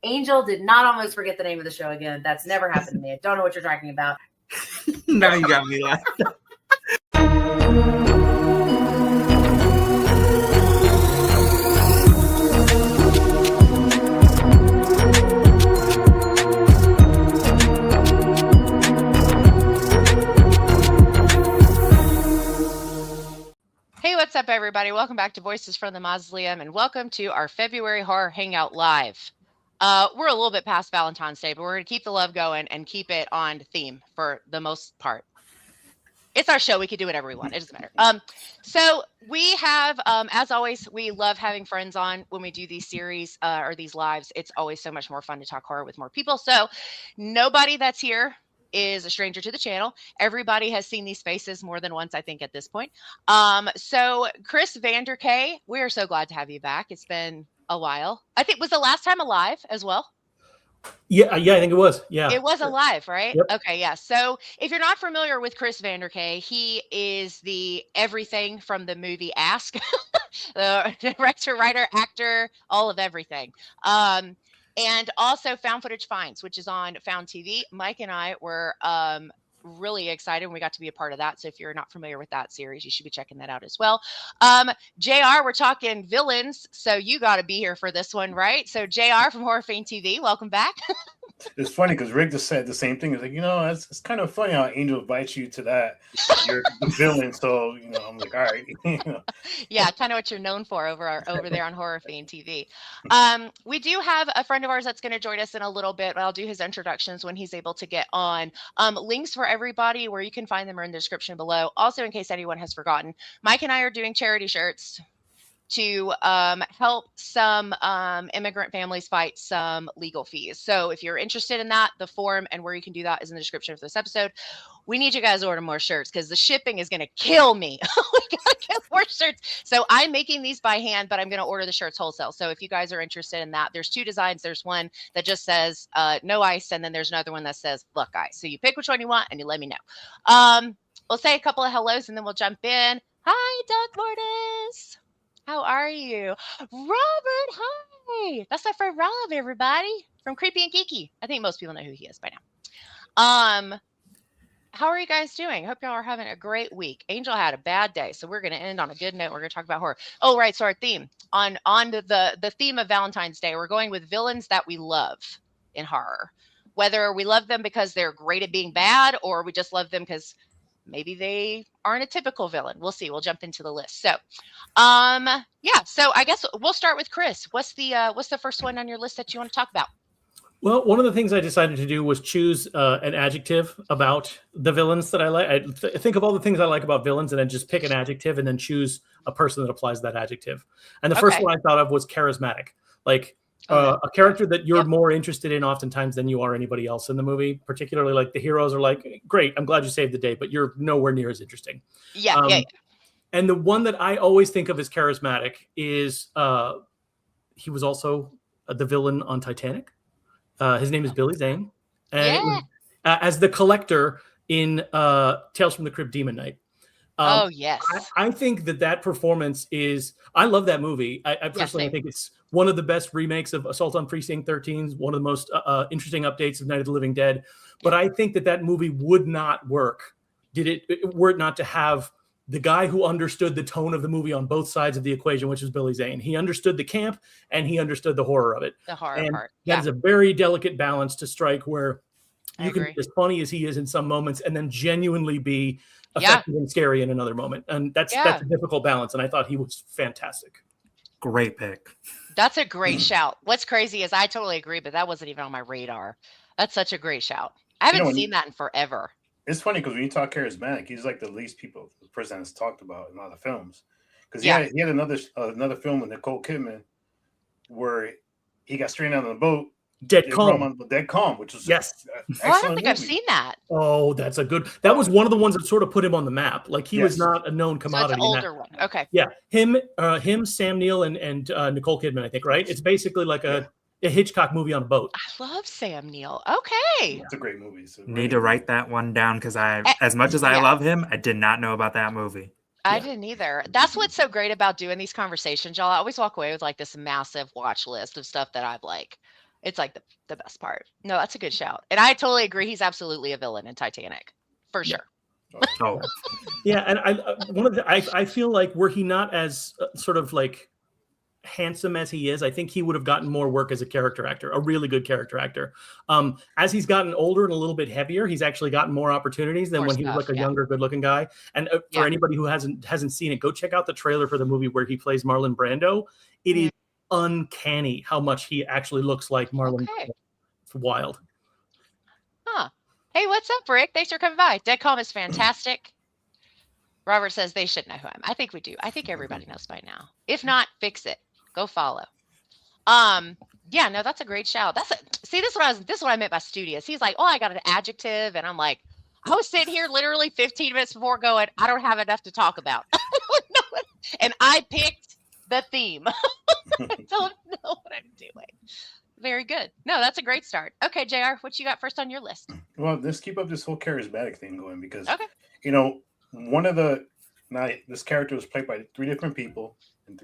Angel did not almost forget the name of the show again. That's never happened to me. I don't know what you're talking about. Now you got me laughing. Hey, what's up, everybody? Welcome back to Voices from the Mausoleum, and welcome to our February Horror Hangout Live. We're a little bit past Valentine's Day, but we're going to keep the love going and keep it on theme for the most part. It's our show. We can do whatever we want. It doesn't matter. So we have, as always, we love having friends on when we do these series or these lives. It's always so much more fun to talk horror with more people. So nobody that's here is a stranger to the channel. Everybody has seen these faces more than once, I think, at this point. So chrisvanderkaay, we are so glad to have you back. It's been a while. I think was the last time alive as well. Yeah, I think it was. Yeah, it was alive, right? Yep. Okay, yeah. So if you're not familiar with chrisvanderkaay, he is the everything from the movie Ask, the director, writer, actor, all of everything. And also Found Footage Finds, which is on Found TV. Mike and I were really excited when we got to be a part of that. So if you're not familiar with that series, you should be checking that out as well. JR, we're talking villains. So you got to be here for this one, right? So JR from Horror Fiend TV, welcome back. It's funny because Rick just said the same thing. It's like, it's kind of funny how Angel invites you to that. You're the villain, so I'm like, all right. Yeah, kind of what you're known for over there on Horror Fiend TV. We do have a friend of ours that's going to join us in a little bit. I'll do his introductions when he's able to get on. Links for everybody where you can find them are in the description below. Also, in case anyone has forgotten, Mike and I are doing charity shirts to help some immigrant families fight some legal fees. So if you're interested in that, the form and where you can do that is in the description of this episode. We need you guys to order more shirts because the shipping is going to kill me. We got to get more shirts. So I'm making these by hand, but I'm going to order the shirts wholesale. So if you guys are interested in that, there's two designs. There's one that just says no ice, and then there's another one that says look ice. So you pick which one you want and you let me know. We'll say a couple of hellos and then we'll jump in. Hi, Doug Mortis. How are you? Robert, hi. That's our friend Rob, everybody, from Creepy and Geeky. I think most people know who he is by now. How are you guys doing? Hope y'all are having a great week. Angel had a bad day, so we're going to end on a good note. We're going to talk about horror. Oh, right. So our theme on the theme of Valentine's Day, we're going with villains that we love in horror. Whether we love them because they're great at being bad or we just love them because maybe they aren't a typical villain. We'll see. We'll jump into the list. So, yeah. So I guess we'll start with Chris. What's the first one on your list that you want to talk about? Well, one of the things I decided to do was choose an adjective about the villains that I like. I think of all the things I like about villains and then just pick an adjective and then choose a person that applies that adjective. And the first one I thought of was charismatic. Like a character that you're more interested in oftentimes than you are anybody else in the movie, particularly like the heroes are like, great, I'm glad you saved the day, but you're nowhere near as interesting. Yeah. And the one that I always think of as charismatic is he was also the villain on Titanic. His name is Billy Zane. And as the collector in Tales from the Crypt Demon Knight. Oh, yes. I think that performance is, I love that movie. I personally think it's one of the best remakes of Assault on Precinct 13, one of the most interesting updates of Night of the Living Dead. But I think that movie would not work were it not to have the guy who understood the tone of the movie on both sides of the equation, which is Billy Zane. He understood the camp and he understood the horror of it. The horror part. That is a very delicate balance to strike where you can be as funny as he is in some moments and then genuinely be effective and scary in another moment. And that's a difficult balance. And I thought he was fantastic. Great pick. That's a great shout. What's crazy is I totally agree, but that wasn't even on my radar. That's such a great shout. I haven't seen that in forever. It's funny because when you talk charismatic, he's like the least the person that's talked about in a lot of films. Because he had another film with Nicole Kidman where he got stranded on the boat. Dead Calm, which was I don't think I've seen that. Oh, that was one of the ones that sort of put him on the map. Like he was not a known commodity. So it's an older one. Okay. Yeah, him, Sam Neill, and Nicole Kidman. I think It's basically like a Hitchcock movie on a boat. I love Sam Neill. Okay, it's a great movie. Need to write that one down because as much as I love him, I did not know about that movie. I didn't either. That's what's so great about doing these conversations, y'all. I always walk away with like this massive watch list of stuff that I've like. It's like the best part. No, that's a good shout. And I totally agree. He's absolutely a villain in Titanic, for sure. Oh, Yeah, and I feel like were he not as sort of like handsome as he is, I think he would have gotten more work as a character actor, a really good character actor. As he's gotten older and a little bit heavier, he's actually gotten more opportunities than when he was like a younger, good-looking guy. And for anybody who hasn't seen it, go check out the trailer for the movie where he plays Marlon Brando. It is uncanny how much he actually looks like Marlon Brando. It's wild. Huh. Hey, what's up, Rick? Thanks for coming by. Deadcom is fantastic. Robert says they should know who I am. I think we do. I think everybody knows by now. If not, fix it. Go follow. Yeah, no, that's a great shout. This is what I meant by studious. He's like, oh, I got an adjective, and I'm like, I was sitting here literally 15 minutes before going, I don't have enough to talk about. And I picked the theme. I don't know what I'm doing. Very good. No, that's a great start. Okay, JR, what you got first on your list? Well, let's keep up this whole charismatic thing going because, this character was played by 3 different people in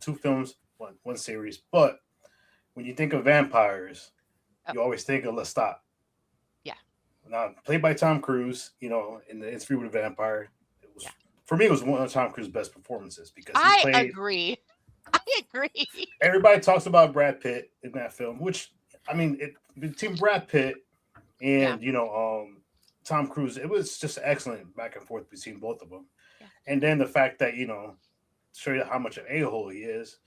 2 films, one series. But when you think of vampires, you always think of Lestat. Yeah. Now, played by Tom Cruise, in the Interview with a Vampire, for me, it was one of Tom Cruise's best performances because I agree. Everybody talks about Brad Pitt in that film, which between Brad Pitt and Tom Cruise, it was just excellent back and forth between both of them. Yeah. And then the fact that show you how much an a-hole he is,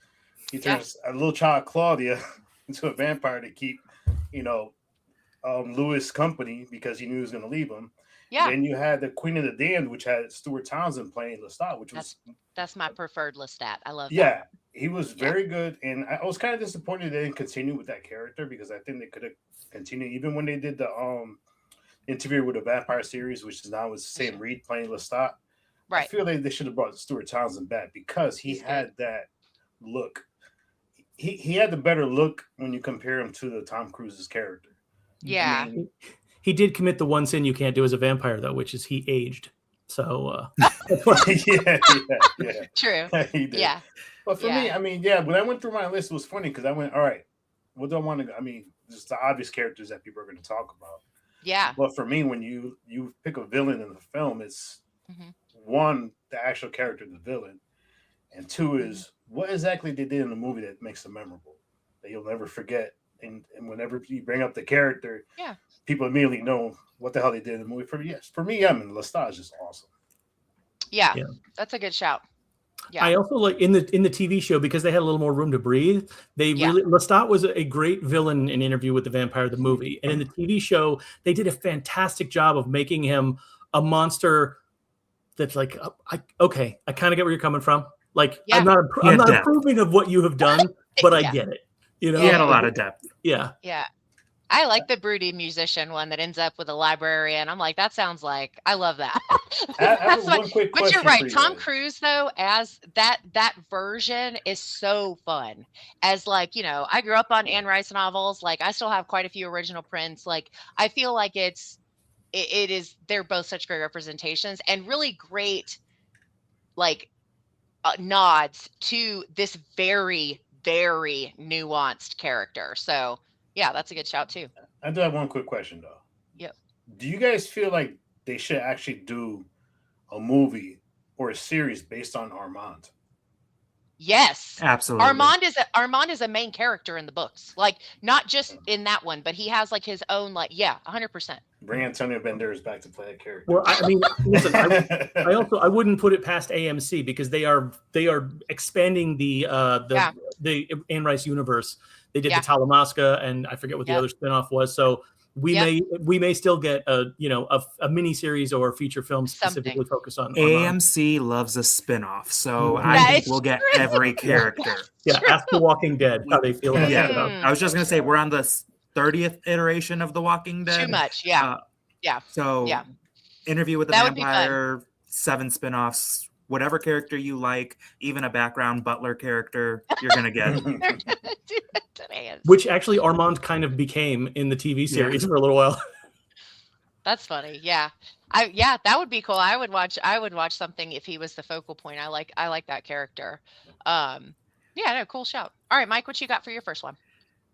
he turns a little child Claudia into a vampire to keep Lewis company because he knew he was going to leave him. Yeah. And you had the Queen of the Damned, which had Stuart Townsend playing Lestat, which that's my preferred Lestat. I love that. Yeah, he was very good, and I was kind of disappointed they didn't continue with that character because I think they could have continued even when they did the Interview with a Vampire series, which is now with Sam Reed playing Lestat. Right. I feel they should have brought Stuart Townsend back because he had that look. He had the better look when you compare him to the Tom Cruise's character. Yeah. He did commit the one sin you can't do as a vampire, though, which is he aged. So, yeah. True. He did. Yeah. But for me, when I went through my list, it was funny because I went, all right, what do I want to? Just the obvious characters that people are going to talk about. Yeah. But for me, when you pick a villain in the film, it's one, the actual character, the villain, and 2 is what exactly they did in the movie that makes them memorable, that you'll never forget. And whenever you bring up the character, people immediately know what the hell they did in the movie. For me, Lestat is just awesome. Yeah, that's a good shout. Yeah. I also like in the TV show because they had a little more room to breathe. Lestat was a great villain in Interview with the Vampire, the movie, and in the TV show they did a fantastic job of making him a monster. That's like, I kind of get where you're coming from. Like, I'm not approving of what you have done, but I get it. He had a lot of depth. Yeah. Yeah. I like the broody musician one that ends up with a librarian. I'm like, that sounds like, I love that. But you're right. Tom Cruise, though, as that version is so fun. As like, I grew up on Anne Rice novels. Like, I still have quite a few original prints. Like, I feel like they're both such great representations and really great, like, nods to this very, very nuanced character. So, yeah, that's a good shout too. I do have one quick question though. Yep. Do you guys feel like they should actually do a movie or a series based on Armand? Yes, absolutely. Armand is a main character in the books, like not just in that one, but he has like his own 100%. Bring Antonio Banderas back to play that character. Well, listen, I wouldn't put it past AMC because they are expanding the Anne Rice universe. They did the Talamasca, and I forget what the other spinoff was. So we may still get a mini series or a feature film specifically focused on AMC loves a spinoff, so I think we'll get every character. Yeah, ask The Walking Dead how they feel about it. I was just gonna say we're on the 30th iteration of The Walking Dead. Too much, So Interview with the Vampire, 7 spinoffs. Whatever character you like, even a background butler character, you're gonna get. Which actually Armand kind of became in the TV series for a little while. That's funny. Yeah. That would be cool. I would watch something if he was the focal point. I like that character. Cool shout. All right, Mike, what you got for your first one?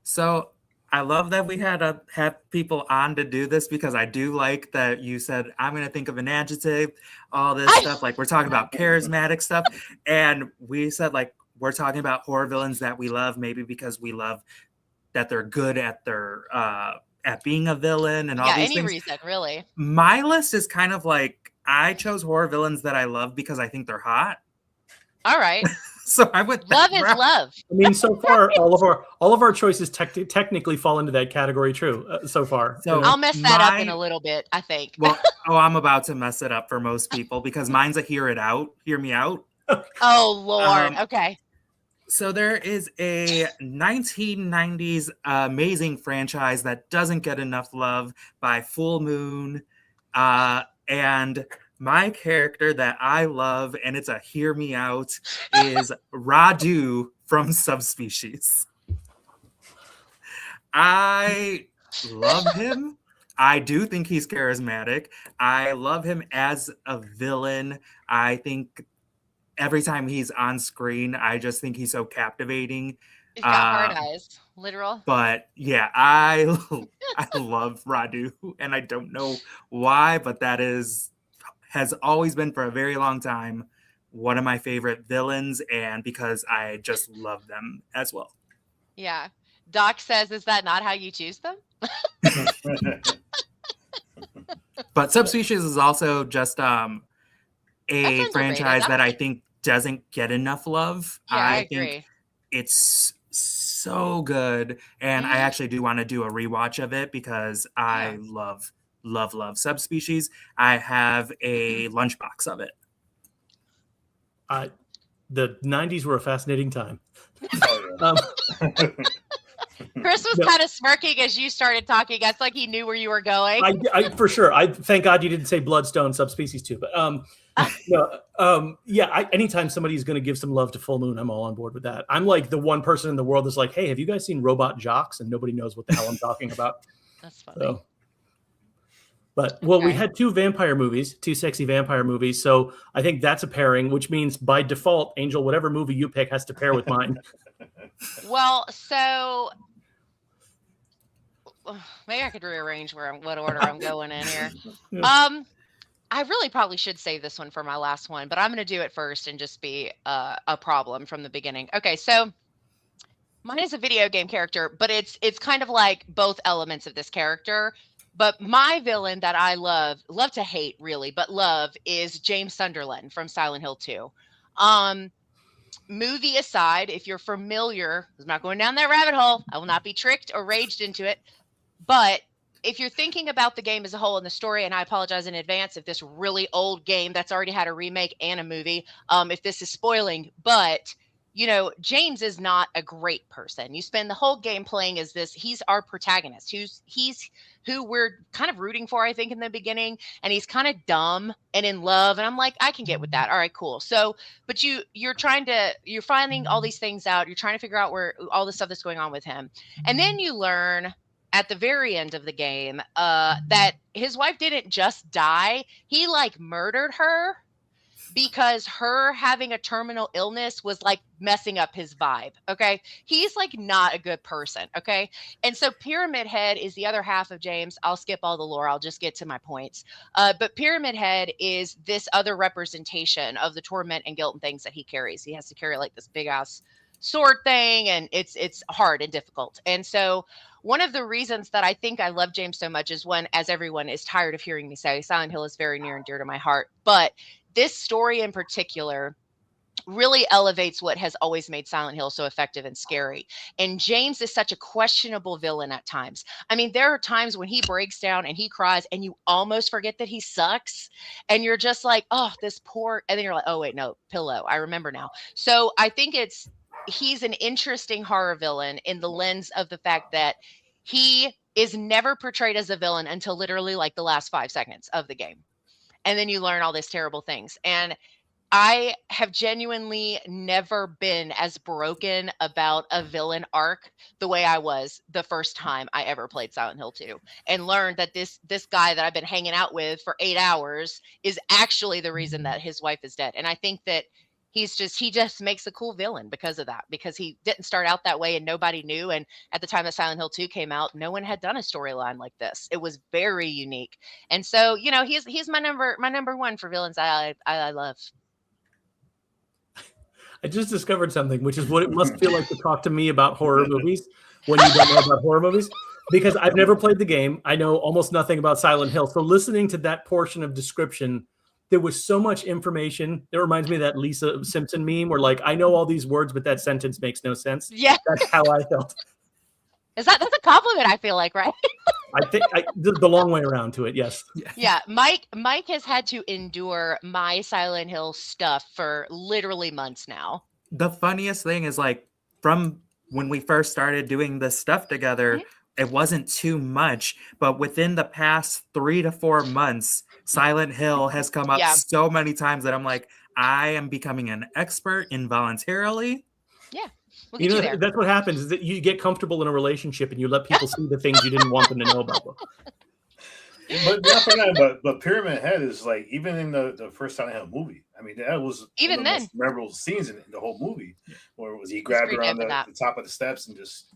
So I love that we had to have people on to do this, because I do like that you said, I'm going to think of an adjective, all this stuff. Like, we're talking about charismatic stuff. And we said, like, we're talking about horror villains that we love, maybe because we love that they're good at their, at being a villain and all these things. Yeah, any reason, really. My list is kind of like, I chose horror villains that I love because I think they're hot. All right. So I went. Love is love. I mean, so far, all of our choices technically fall into that category. True, so far. So I'll mess that up in a little bit, I think. Well, I'm about to mess it up for most people, because mine's a hear me out. Oh Lord. Okay. So there is a 1990s amazing franchise that doesn't get enough love by Full Moon, and my character that I love, and it's a hear me out, is Radu from Subspecies. I love him. I do think he's charismatic. I love him as a villain. I think every time he's on screen, I just think he's so captivating. He's got hard eyes, literal. But yeah, I love Radu, and I don't know why, but that has always been, for a very long time, one of my favorite villains, and because I just love them as well. Yeah. Doc says, is that not how you choose them? But Subspecies is also just a franchise that I think doesn't get enough love. Yeah, I agree. Think it's so good, and I actually do want to do a rewatch of it, because I love Subspecies. I have a lunchbox of it. The 90s were a fascinating time. Chris was kind of smirking as you started talking. It's like he knew where you were going. I for sure. I thank God you didn't say Bloodstone Subspecies 2. But anytime somebody's going to give some love to Full Moon, I'm all on board with that. I'm like the one person in the world that's like, hey, have you guys seen Robot Jocks? And nobody knows what the hell I'm talking about. That's funny. We had two sexy vampire movies. So I think that's a pairing, which means by default, Angel, whatever movie you pick has to pair with mine. Well, so maybe I could rearrange what order I'm going in here. I really probably should save this one for my last one, but I'm going to do it first and just be a problem from the beginning. Okay, so mine is a video game character, but it's kind of like both elements of this character. But my villain that I love to hate, really, but love, is James Sunderland from Silent Hill 2. Movie aside, if you're familiar, I'm not going down that rabbit hole. I will not be tricked or raged into it. But if you're thinking about the game as a whole and the story, and I apologize in advance if this really old game that's already had a remake and a movie, if this is spoiling, but James is not a great person. You spend the whole game playing as this. He's our protagonist. He's who we're kind of rooting for, I think, in the beginning. And he's kind of dumb and in love. And I'm like, I can get with that. All right, cool. So, but you're finding all these things out. You're trying to figure out where all the stuff that's going on with him. And then you learn at the very end of the game that his wife didn't just die. He murdered her, because her having a terminal illness was messing up his vibe. Okay. He's not a good person. Okay. And so Pyramid Head is the other half of James. I'll skip all the lore. I'll just get to my points. But Pyramid Head is this other representation of the torment and guilt and things that he carries. He has to carry this big ass sword thing, and it's hard and difficult. And so one of the reasons that I think I love James so much is as everyone is tired of hearing me say, Silent Hill is very near and dear to my heart. But this story in particular really elevates what has always made Silent Hill so effective and scary. And James is such a questionable villain at times. I mean, there are times when he breaks down and he cries and you almost forget that he sucks. And you're just like, oh, this poor, and then you're like, oh, wait, no, Pillow. I remember now. So I think he's an interesting horror villain in the lens of the fact that he is never portrayed as a villain until literally the last 5 seconds of the game. And then you learn all these terrible things. And I have genuinely never been as broken about a villain arc the way I was the first time I ever played Silent Hill 2 and learned that this guy that I've been hanging out with for 8 hours is actually the reason that his wife is dead. And I think that he just makes a cool villain because of that, because he didn't start out that way and nobody knew. And at the time that Silent Hill 2 came out, no one had done a storyline like this. It was very unique. And so, he's my number one for villains I love. I just discovered something, which is what it must feel like to talk to me about horror movies when you don't know about horror movies, because I've never played the game. I know almost nothing about Silent Hill. So listening to that portion of description, there was so much information. It reminds me of that Lisa Simpson meme where like, I know all these words, but that sentence makes no sense. Yeah. That's how I felt. That's a compliment, I feel like, right? I think the long way around to it, yes. Yeah, Mike has had to endure my Silent Hill stuff for literally months now. The funniest thing is like from when we first started doing this stuff together, it wasn't too much, but within the past 3 to 4 months, Silent Hill has come up so many times that I'm like, I am becoming an expert involuntarily. Yeah. We'll that's what happens is that you get comfortable in a relationship and you let people see the things you didn't want them to know about them. But not for that, but Pyramid Head is like, even in the first Silent Hill movie, I mean, that was even then most memorable scenes in the whole movie, where was he grabbed her on the top of the steps and just,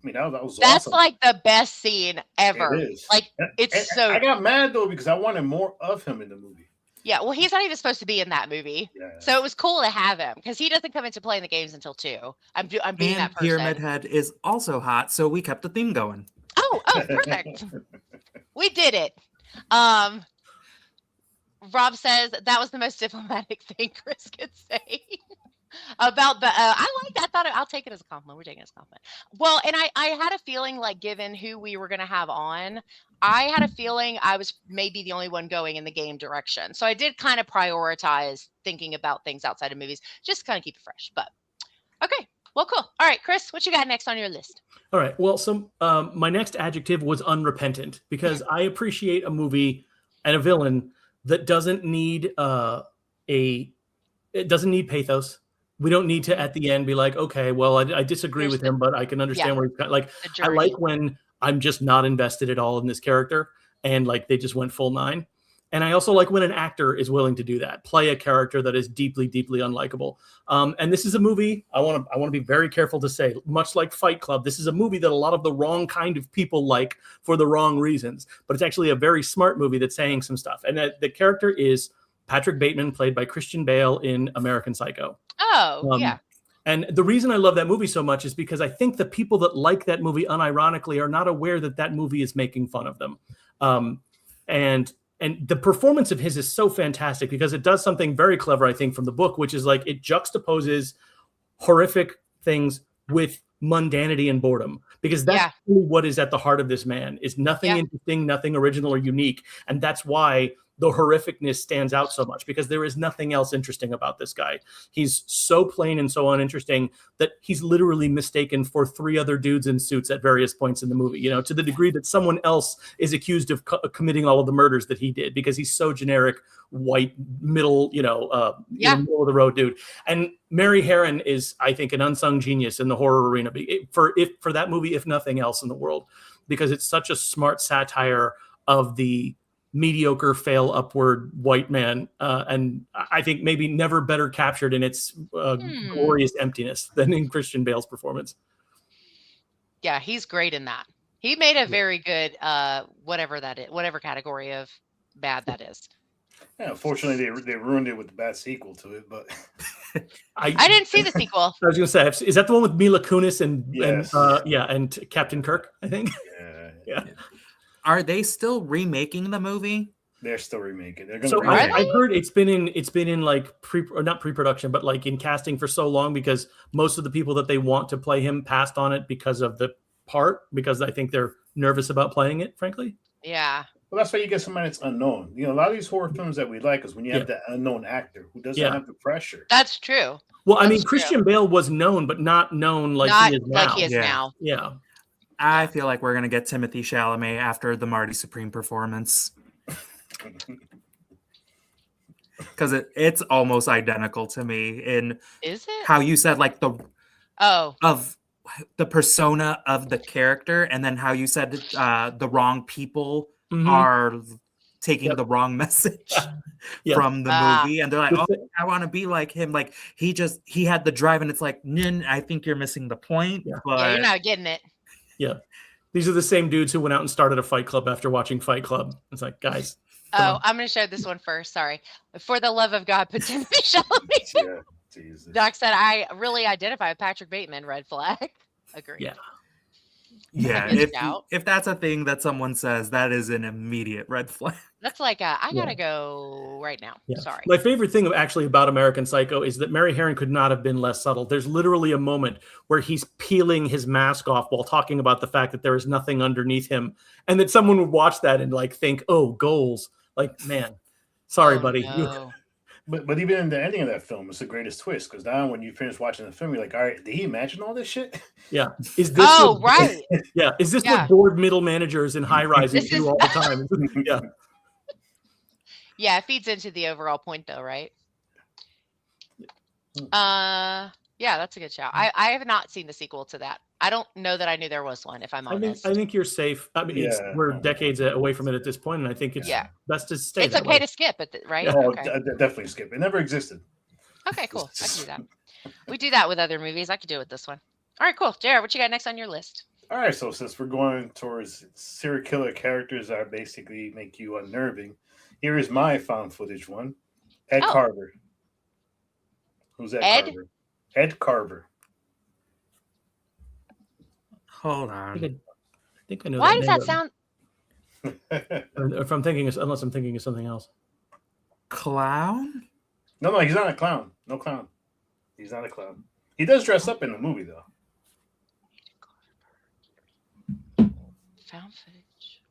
I mean, that was that's awesome. Like the best scene ever. It is. Like I got mad though because I wanted more of him in the movie. Yeah, well, he's not even supposed to be in that movie, so it was cool to have him because he doesn't come into play in the games until 2. I'm being that person. Pyramid Head is also hot, so we kept the theme going. Oh, perfect. We did it. Rob says that was the most diplomatic thing Chris could say. About the I like that. I thought I'll take it as a compliment. We're taking it as a compliment. Well, and I had a feeling like, given who we were going to have on, I had a feeling I was maybe the only one going in the game direction. So I did kind of prioritize thinking about things outside of movies, just kind of keep it fresh. But okay, well, cool. All right, Chris, what you got next on your list? All right. Well, so my next adjective was unrepentant, because I appreciate a movie and a villain that doesn't need it doesn't need pathos. We don't need to at the end be like, okay, well, I disagree with him, but I can understand where he's got. Like, I like when I'm just not invested at all in this character and like they just went full 9. And I also like when an actor is willing to do that, play a character that is deeply, deeply unlikable. And this is a movie I want to be very careful to say, much like Fight Club, this is a movie that a lot of the wrong kind of people like for the wrong reasons. But it's actually a very smart movie that's saying some stuff. And the character is Patrick Bateman, played by Christian Bale in American Psycho. Oh, yeah. And the reason I love that movie so much is because I think the people that like that movie unironically are not aware that that movie is making fun of them. And the performance of his is so fantastic because it does something very clever, I think, from the book, which is like it juxtaposes horrific things with mundanity and boredom, because that's really what is at the heart of this man, is nothing interesting, nothing original or unique. And that's why the horrificness stands out so much, because there is nothing else interesting about this guy. He's so plain and so uninteresting that he's literally mistaken for 3 other dudes in suits at various points in the movie, to the degree that someone else is accused of committing all of the murders that he did, because he's so generic, white, middle, middle of the road dude. And Mary Herron is, I think, an unsung genius in the horror arena for that movie, if nothing else in the world, because it's such a smart satire of the mediocre, fail upward white man, and I think maybe never better captured in its glorious emptiness than in Christian Bale's performance. Yeah, he's great in that. He made a very good whatever that is, whatever category of bad that is. Yeah, unfortunately, they ruined it with the bad sequel to it, but I didn't see the sequel. I was going to say, is that the one with Mila Kunis and Captain Kirk, I think? Yeah. Are they still remaking the movie? They're still remaking. They're going to. I've heard it's been in like not pre-production, but like in casting for so long, because most of the people that they want to play him passed on it because of the part, because I think they're nervous about playing it, frankly. Yeah. Well, that's why you get somebody that's unknown. A lot of these horror films that we like is when you have that unknown actor who doesn't have the pressure. That's true. Well, I mean, Christian Bale was known, but not known like he is now. Like he is now. Yeah. I feel like we're going to get Timothy Chalamet after the Marty Supreme performance. because it's almost identical to me in Is it? how you said like of the persona of the character, and then how you said the wrong people are taking the wrong message from the movie, and they're like, oh, I want to be like him. Like he had the drive, and it's like, I think you're missing the point. But you're not getting it. Yeah. These are the same dudes who went out and started a fight club after watching Fight Club. It's like, guys. I'm going to share this one first. Sorry. For the love of God, put Timothy Chalamet. Yeah, Jesus. Doc said, I really identify with Patrick Bateman. Red flag. Agree. Yeah. Yeah. If that's a thing that someone says, that is an immediate red flag. That's like, I got to go right now. Yeah. Sorry. My favorite thing about American Psycho is that Mary Herron could not have been less subtle. There's literally a moment where he's peeling his mask off while talking about the fact that there is nothing underneath him, and that someone would watch that and like think, oh, goals. Like, man, sorry, buddy. No. But even in the ending of that film, it's the greatest twist, because now when you finish watching the film, you're like, all right, did he imagine all this shit? Yeah. Is this right. Yeah. Is this what board middle managers in high rises do all the time? Yeah. Yeah, it feeds into the overall point though, right? Yeah, that's a good shout. I have not seen the sequel to that. I don't know that I knew there was one, if I'm honest. I think you're safe. I mean, we're decades away from it at this point, and I think it's best to stay. It's okay to skip it, right? Oh, okay. Definitely skip. It never existed. Okay, cool. I can do that. We do that with other movies. I could do it with this one. All right, cool. Jared, what you got next on your list? All right, so since we're going towards serial killer characters that basically make you unnerving, here is my found footage one. Ed Carver. Who's Ed Carver? Ed Carver. Hold on. I think I know. Why does that sound? If I'm thinking, unless I'm thinking of something else. Clown? No, he's not a clown. No clown. He's not a clown. He does dress up in the movie though. Found footage.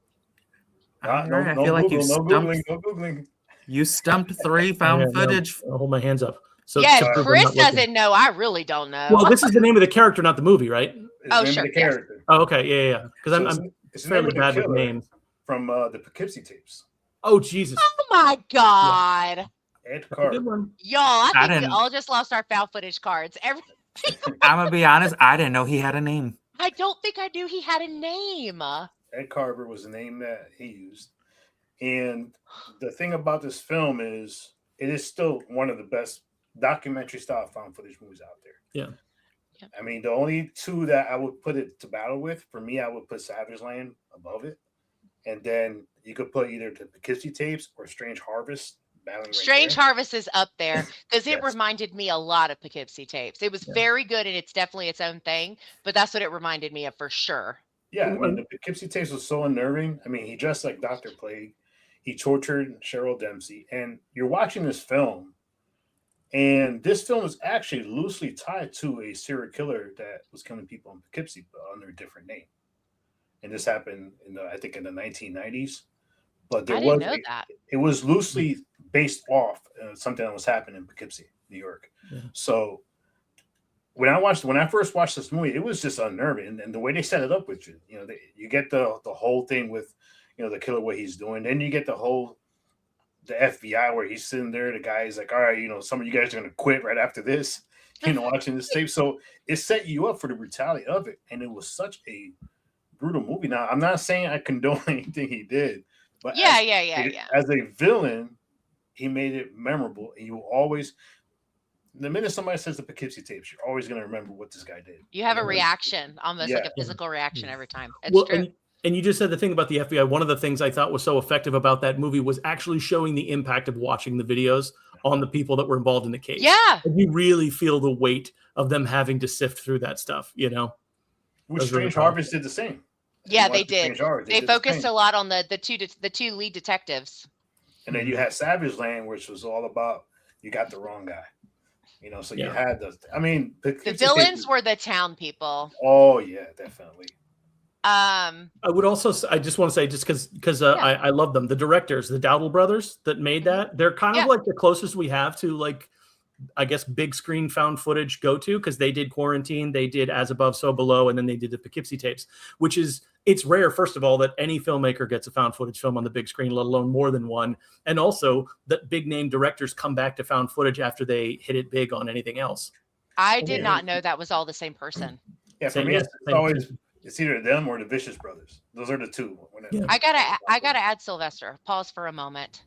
I feel like you stumped. No Googling. You stumped 3 found footage. I'll hold my hands up. So Chris doesn't know. I really don't know. Well, this is the name of the character, not the movie, right? Sure. Character. Oh, okay. Yeah. Because I'm fairly bad with names. From the Poughkeepsie tapes. Oh, Jesus. Oh, my God. Yeah. Ed Carver. Y'all, I think we all just lost our found footage cards. I'm going to be honest. I didn't know he had a name. I don't think I knew he had a name. Ed Carver was the name that he used. And the thing about this film is it is still one of the best documentary style found footage movies out there. Yeah. I mean, the only 2 that I would put it to battle with, for me, I would put Savage Land above it. And then you could put either the Poughkeepsie tapes or Strange Harvest battling. Strange Harvest is up there because it reminded me a lot of Poughkeepsie tapes. It was very good, and it's definitely its own thing, but that's what it reminded me of for sure. Yeah, I mean, the Poughkeepsie tapes was so unnerving. I mean, he dressed like Dr. Plague. He tortured Cheryl Dempsey. And you're watching this film, and this film is actually loosely tied to a serial killer that was killing people in Poughkeepsie under a different name. And this happened I think in the 1990s. But I didn't know that. It was loosely based off something that was happening in Poughkeepsie, New York. Yeah. So when I first watched this movie, it was just unnerving, and the way they set it up with you, you get the whole thing with, the killer, what he's doing. Then you get the FBI where he's sitting there. The guy is like, all right, some of you guys are going to quit right after this, watching this tape. So it set you up for the brutality of it. And it was such a brutal movie. Now, I'm not saying I condone anything he did, but as a villain, he made it memorable. And you will always, the minute somebody says the Poughkeepsie tapes, you're always going to remember what this guy did. You have a reaction, almost like a physical reaction every time. It's true. And you just said the thing about the FBI. One of the things I thought was so effective about that movie was actually showing the impact of watching the videos on the people that were involved in the case. Yeah. And you really feel the weight of them having to sift through that stuff, Which Strange Harvest did the same. Yeah, they did. They focused a lot on the two lead detectives. And then you had Savage Land, which was all about you got the wrong guy. So you had the villains were the town people. Oh, yeah, definitely. I just want to say, just because I love them, the directors, the Dowdle brothers that made that, they're kind of like the closest we have to, like, I guess, big screen found footage go to, because they did Quarantine, they did As Above, So Below, and then they did the Poughkeepsie tapes, which is it's rare, first of all, that any filmmaker gets a found footage film on the big screen, let alone more than one. And also that big name directors come back to found footage after they hit it big on anything else. I did not know that was all the same person. Yeah, for me, it's always it's either them or the Vicious Brothers. Those are the two. Yeah. I gotta add Sylvester. Pause for a moment.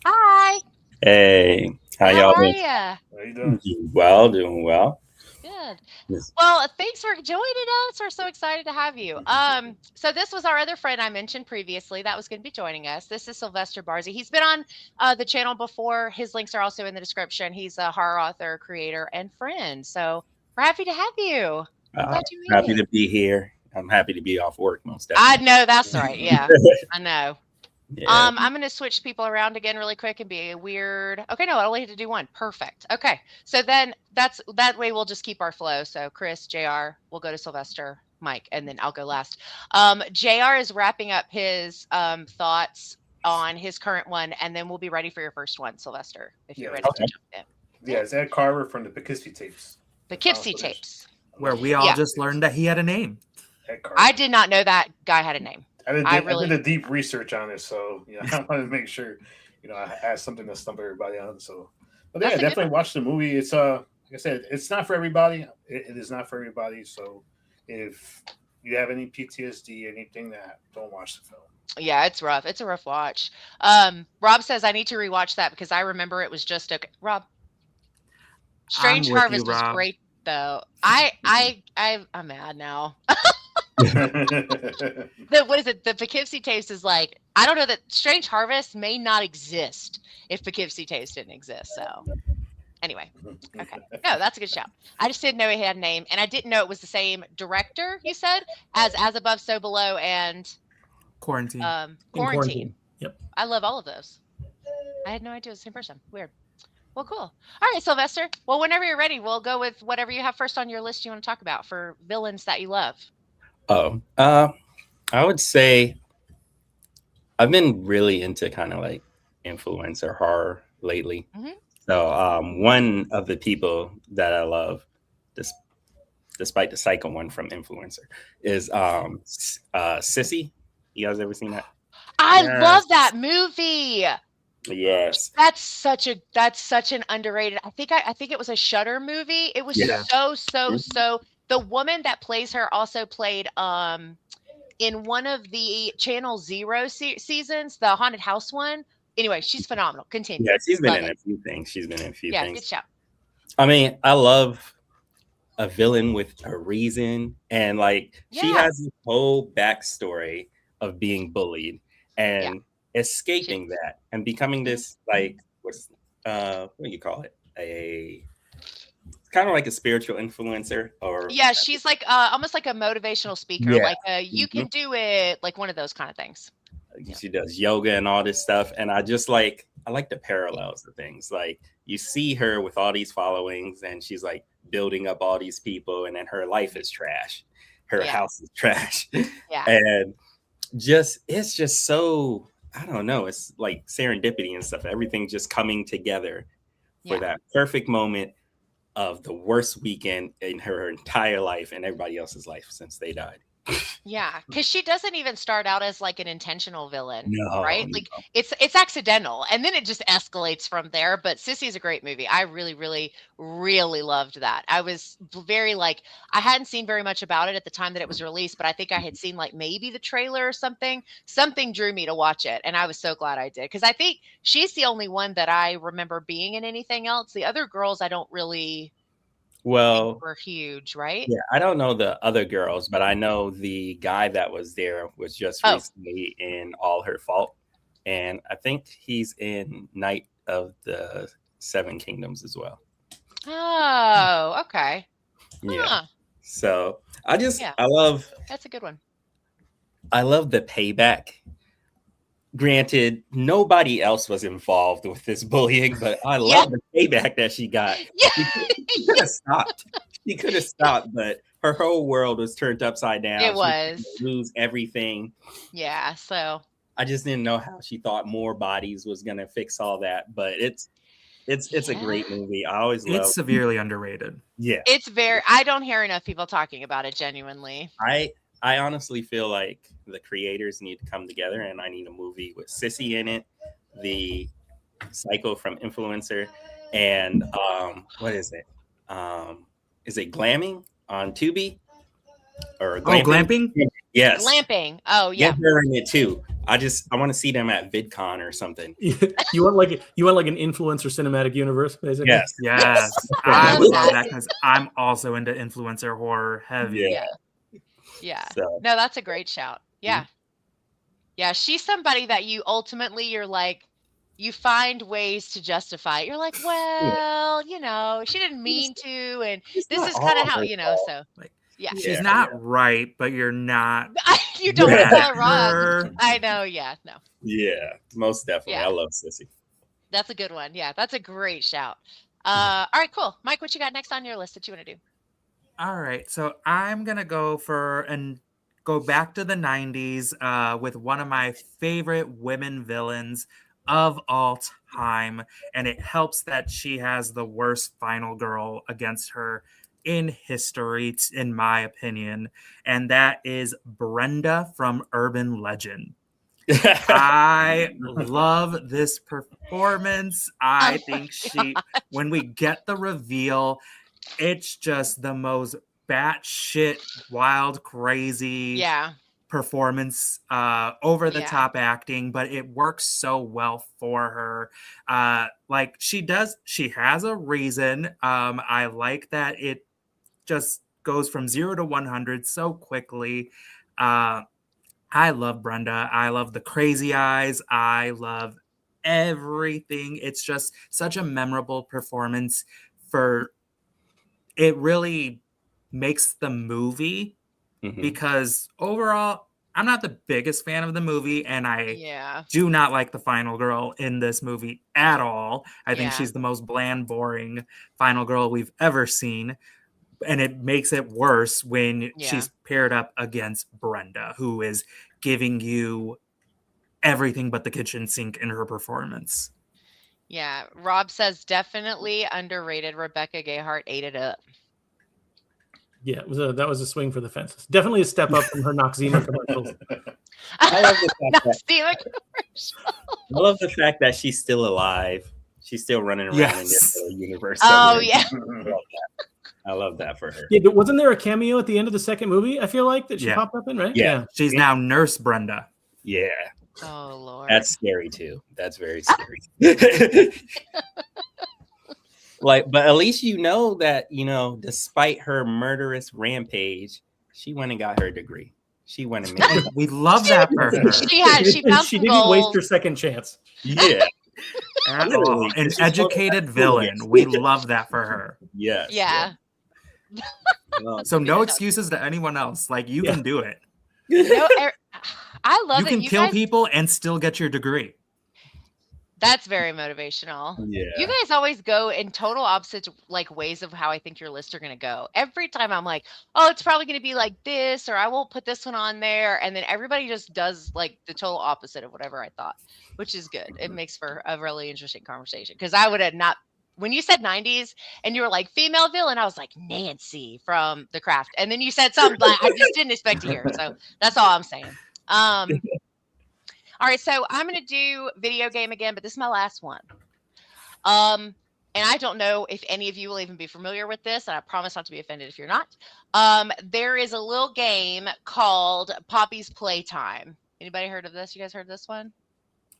Hi. Hey, how y'all are doing? you? How you doing? Doing well. Good. Yes. Well, thanks for joining us. We're so excited to have you. So this was our other friend I mentioned previously that was going to be joining us. This is Sylvester Barzey. He's been on the channel before. His links are also in the description. He's a horror author, creator, and friend. So we're happy to have you. Glad you made Happy it. to be here. I'm happy to be off work most definitely. I know that's right. Yeah, I know. Yeah. I'm going to switch people around again really quick and be weird. Okay, no, I only had to do one. Perfect. Okay, so then that way we'll just keep our flow. So Chris, JR, we'll go to Sylvester, Mike, and then I'll go last. JR is wrapping up his thoughts on his current one, and then we'll be ready for your first one, Sylvester, if you're ready to jump in. Yeah, it's Ed Carver from the Poughkeepsie tapes. Poughkeepsie tapes. Where we all just learned that he had a name. Ed Carver. I did not know that guy had a name. I did a deep research on it, so I wanted to make sure I had something to stump everybody on. So, but yeah, definitely watch the movie. It's like I said, it's not for everybody. It is not for everybody. So, if you have any PTSD, anything don't watch the film. Yeah, it's rough. It's a rough watch. Rob says I need to rewatch that because I remember it was just okay. Rob, Strange Harvest was great though. I'm mad now. What is it? The Poughkeepsie Tapes is like, I don't know, that Strange Harvest may not exist if Poughkeepsie Tapes didn't exist. So anyway, okay. No, that's a good shout. I just didn't know he had a name, and I didn't know it was the same director, you said, as Above, So Below and Quarantine. Quarantine. Yep. I love all of those. I had no idea it was the same person. Weird. Well, cool. All right, Sylvester. Well, whenever you're ready, we'll go with whatever you have first on your list you want to talk about for villains that you love. I would say I've been really into kind of like influencer horror lately. Mm-hmm. So one of the people that I love, despite the psycho one from Influencer, is Sissy. You guys ever seen that? I love that movie. Yes. That's such an underrated. I think it was a Shudder movie. It was so. The woman that plays her also played in one of the Channel Zero seasons, the haunted house one. Anyway, she's phenomenal. Continue. Yeah, she's been in a few things. Yeah, good shout. I mean, I love a villain with a reason, and like she has this whole backstory of being bullied and escaping that and becoming this like what do you call it? Kind of like a spiritual influencer, or she's like almost like a motivational speaker, like you can do it, like one of those kind of things. She does yoga and all this stuff, and I like the parallels of things. Like you see her with all these followings, and she's like building up all these people, and then her life is trash, her house is trash, and it's just so, I don't know, it's like serendipity and stuff. Everything just coming together for that perfect moment of the worst weekend in her entire life and everybody else's life since they died. Yeah, because she doesn't even start out as like an intentional villain, right? Like no. it's accidental, and then it just escalates from there. But Sissy is a great movie. I really, really, really loved that. I was very I hadn't seen very much about it at the time that it was released, but I think I had seen like maybe the trailer or something. Something drew me to watch it, and I was so glad I did, because I think she's the only one that I remember being in anything else. The other girls, I don't really. Well, were huge, right? Yeah, I don't know the other girls, but I know the guy that was there was just recently in All Her Fault, and I think he's in Night of the Seven Kingdoms as well. Oh, okay. Yeah. Huh. So I love. That's a good one. I love the payback. Granted, nobody else was involved with this bullying, but I love the payback that she got. She could have stopped. She could have stopped, but her whole world was turned upside down. It was. Lose everything. Yeah, so. I just didn't know how she thought more bodies was going to fix all that, but it's a great movie. I always love it. It's severely underrated. Yeah. I don't hear enough people talking about it genuinely. I honestly feel like The creators need to come together, and I need a movie with Sissy in it, the Psycho from Influencer, and what is it? Is it Glamming on Tubi? Or Glamping? Yes. Glamping. Oh yeah. Get her in it too. I want to see them at VidCon or something. You want like an influencer cinematic universe, basically? Yes. I would love that because I'm also into influencer horror heavy. Yeah. So. No, that's a great shout. Yeah. Yeah. She's somebody that you're like, you find ways to justify it. You're like, well, she didn't mean to, and this is kind of how, so. Yeah. She's not right, but you're not. You don't tell her wrong. I know. Yeah. No. Yeah. Most definitely. Yeah. I love Sissy. That's a good one. Yeah. That's a great shout. All right. Cool. Mike, what you got next on your list that you want to do? All right. So I'm going to go back to the 90s with one of my favorite women villains of all time. And it helps that she has the worst final girl against her in history, in my opinion, and that is Brenda from Urban Legend. I love this performance. I think when we get the reveal, it's just the most batshit wild, crazy performance, over the top acting, but it works so well for her. She has a reason. I like that it just goes from 0 to 100 so quickly. I love Brenda. I love the crazy eyes. I love everything. It's just such a memorable performance. It really makes the movie, because overall, I'm not the biggest fan of the movie, and I do not like the final girl in this movie at all. I think she's the most bland, boring final girl we've ever seen. And it makes it worse when she's paired up against Brenda, who is giving you everything but the kitchen sink in her performance. Yeah. Rob says definitely underrated. Rebecca Gayheart ate it up. Yeah, that was a swing for the fences. Definitely a step up from her Noxzema commercials. I love the fact that she's still alive. She's still running around in this little universe. Oh, yeah. I love that for her. Yeah, wasn't there a cameo at the end of the second movie? I feel like that she popped up in, right? Yeah. She's now Nurse Brenda. Yeah. Oh Lord. That's scary too. That's very scary. But at least that, despite her murderous rampage, she went and got her degree. She went and made it. We love that for her. She didn't waste her second chance. Yeah. An educated villain. We love that for her. Yes. Yeah. So no excuses to anyone else. Like, you can do it. I love you can kill people and still get your degree. That's very motivational. Yeah. You guys always go in total opposite ways of how I think your lists are going to go. Every time I'm like, oh, it's probably going to be like this, or I won't put this one on there. And then everybody just does the total opposite of whatever I thought, which is good. It makes for a really interesting conversation. Because I would have not, when you said 90s and you were like female villain, I was like Nancy from The Craft. And then you said something I just didn't expect to hear. So that's all I'm saying. All right, so I'm going to do video game again, but this is my last one. And I don't know if any of you will even be familiar with this, and I promise not to be offended if you're not. There is a little game called Poppy's Playtime. Anybody heard of this? You guys heard of this one?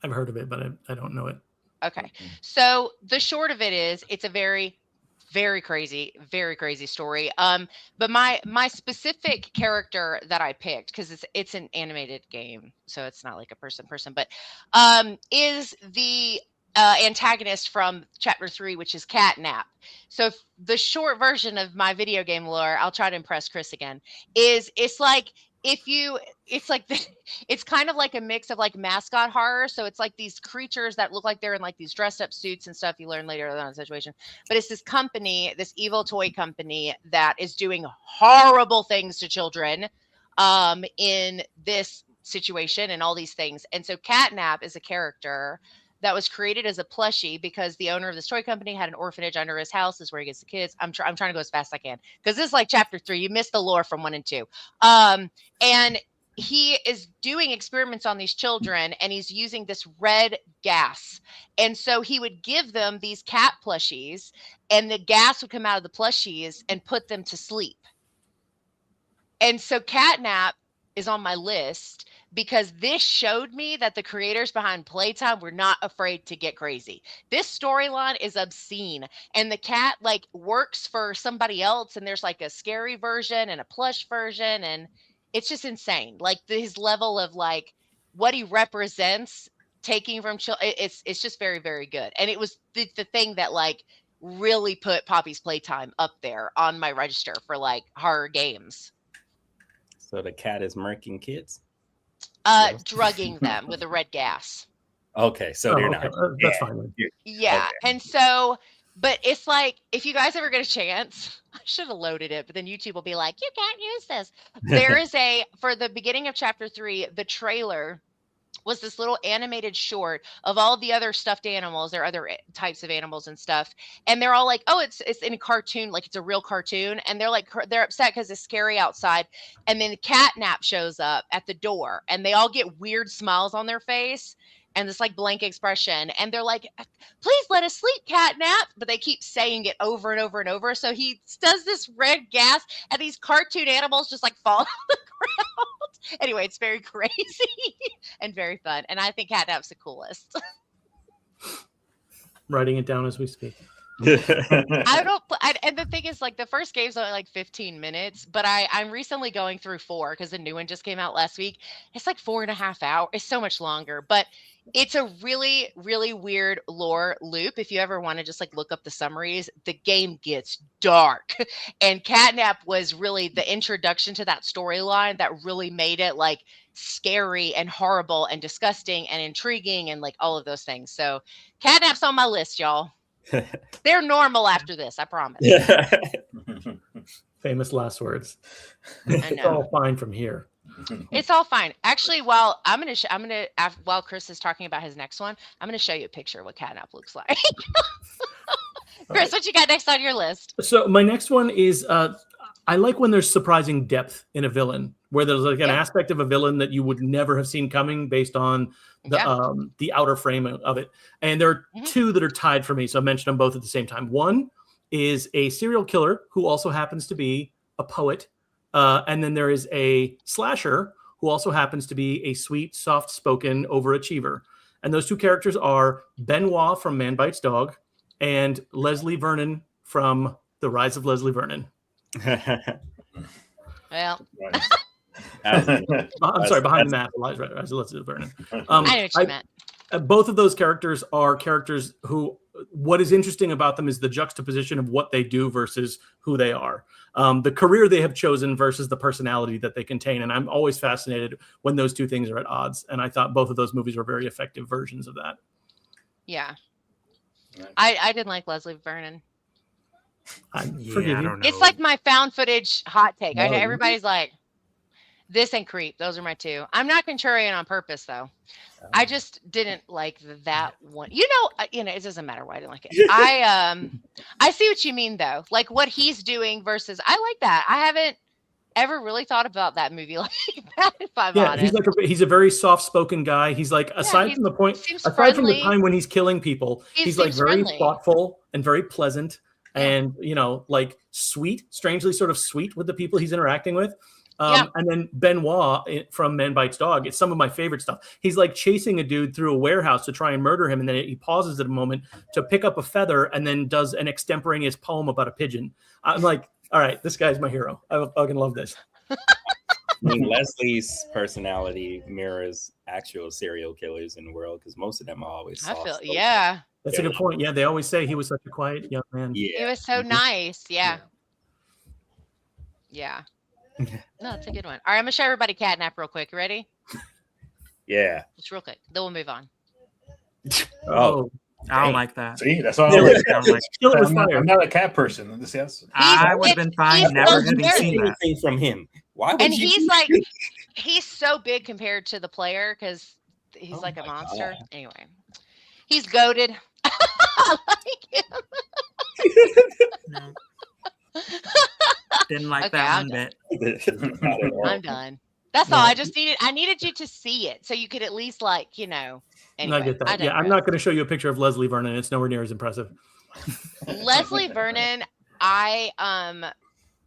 I've heard of it, but I don't know it. Okay. So the short of it is it's a very crazy story. But my specific character that I picked, because it's an animated game, so it's not like a person, but is the antagonist from chapter 3, which is Catnap. So the short version of my video game lore, I'll try to impress Chris again, is it's kind of like a mix of mascot horror. So it's like these creatures that look like they're in these dressed up suits and stuff. You learn later on in the situation, but it's this company, this evil toy company that is doing horrible things to children in this situation and all these things. And so Catnap is a character that was created as a plushie because the owner of this toy company had an orphanage under his house. This is where he gets the kids. I'm trying to go as fast as I can because this is chapter 3. You missed the lore from 1 and 2. And he is doing experiments on these children, and he's using this red gas. And so he would give them these cat plushies, and the gas would come out of the plushies and put them to sleep. And so Catnap is on my list because this showed me that the creators behind Playtime were not afraid to get crazy. This storyline is obscene, and the cat like works for somebody else, and there's like a scary version and a plush version, and it's just insane. Like his level of like what he represents taking from children, it's just very, very good. And it was the thing that like really put Poppy's Playtime up there on my register for like horror games. So the cat is murking kids? Drugging them with the red gas. Okay, so they're not. That's fine. Yeah. Okay. And so, but it's like, if you guys ever get a chance, I should have loaded it, but then YouTube will be like, you can't use this. There is for the beginning of chapter 3, the trailer was this little animated short of all the other stuffed animals. There are other types of animals and stuff. And they're all like, oh, it's in a cartoon, like it's a real cartoon. And they're like, they're upset because it's scary outside. And then Catnap shows up at the door, and they all get weird smiles on their face and this like blank expression. And they're like, please let us sleep, Catnap. But they keep saying it over and over and over. So he does this red gas, and these cartoon animals just like fall on the ground. Anyway, it's very crazy and very fun. And I think Catnap's the coolest. Writing it down as we speak. And the thing is, like, the first game's only like 15 minutes, but I'm recently going through 4 because the new one just came out last week. It's like 4.5 hours. It's so much longer, but it's a really, really weird lore loop. If you ever want to just like look up the summaries, the game gets dark. And Catnap was really the introduction to that storyline that really made it like scary and horrible and disgusting and intriguing and like all of those things. So Catnap's on my list, y'all. They're normal after this, I promise. Famous last words. It's all fine from here. It's all fine. Actually, while while Chris is talking about his next one, I'm gonna show you a picture of what Catnap looks like. Chris, what you got next on your list? So my next one is I like when there's surprising depth in a villain, where there's like an aspect of a villain that you would never have seen coming based on the outer frame of it. And there are 2 that are tied for me, so I mentioned them both at the same time. One is a serial killer who also happens to be a poet. And then there is a slasher who also happens to be a sweet, soft-spoken overachiever. And those 2 characters are Benoit from Man Bites Dog and Leslie Vernon from The Rise of Leslie Vernon. Well, I'm sorry, behind the map, Rise of Leslie Vernon. I know what you meant. Both of those characters are characters who, what is interesting about them is the juxtaposition of what they do versus who they are. The career they have chosen versus the personality that they contain. And I'm always fascinated when those 2 things are at odds. And I thought both of those movies were very effective versions of that. Yeah. I didn't like Leslie Vernon. Forgive you. It's like my found footage hot take. I know everybody's like, this and Creep. Those are my 2. I'm not contrarian on purpose, though. I just didn't like that one. You know, it doesn't matter why I didn't like it. I see what you mean, though. Like what he's doing versus, I like that. I haven't ever really thought about that movie like that, if I'm honest. He's a very soft-spoken guy. He's like, aside from the time when he's killing people, he's like very thoughtful and very pleasant and, like sweet, strangely sort of sweet with the people he's interacting with. And then Benoit from Man Bites Dog, it's some of my favorite stuff. He's like chasing a dude through a warehouse to try and murder him. And then he pauses at a moment to pick up a feather and then does an extemporaneous poem about a pigeon. I'm like, all right, this guy's my hero. I fucking love this. I mean, Leslie's personality mirrors actual serial killers in the world because most of them are always soft. That's a good point. Yeah, they always say he was such a quiet young man. Yeah. He was so nice. Yeah. No, it's a good one. All right, I'm gonna show everybody Catnap real quick. You ready? Yeah. Just real quick. Then we'll move on. Oh, I don't like that. See, that's all I'm not a cat person. I would have been fine never having seen anything from him. Why would and he's like, he's so big compared to the player because he's like a monster. God. Anyway, he's goated. I like him. Didn't like that one bit. I'm done. That's all. I needed you to see it so you could at least anyway. I get that. Yeah, I'm not going to show you a picture of Leslie Vernon. It's nowhere near as impressive. Leslie Vernon, I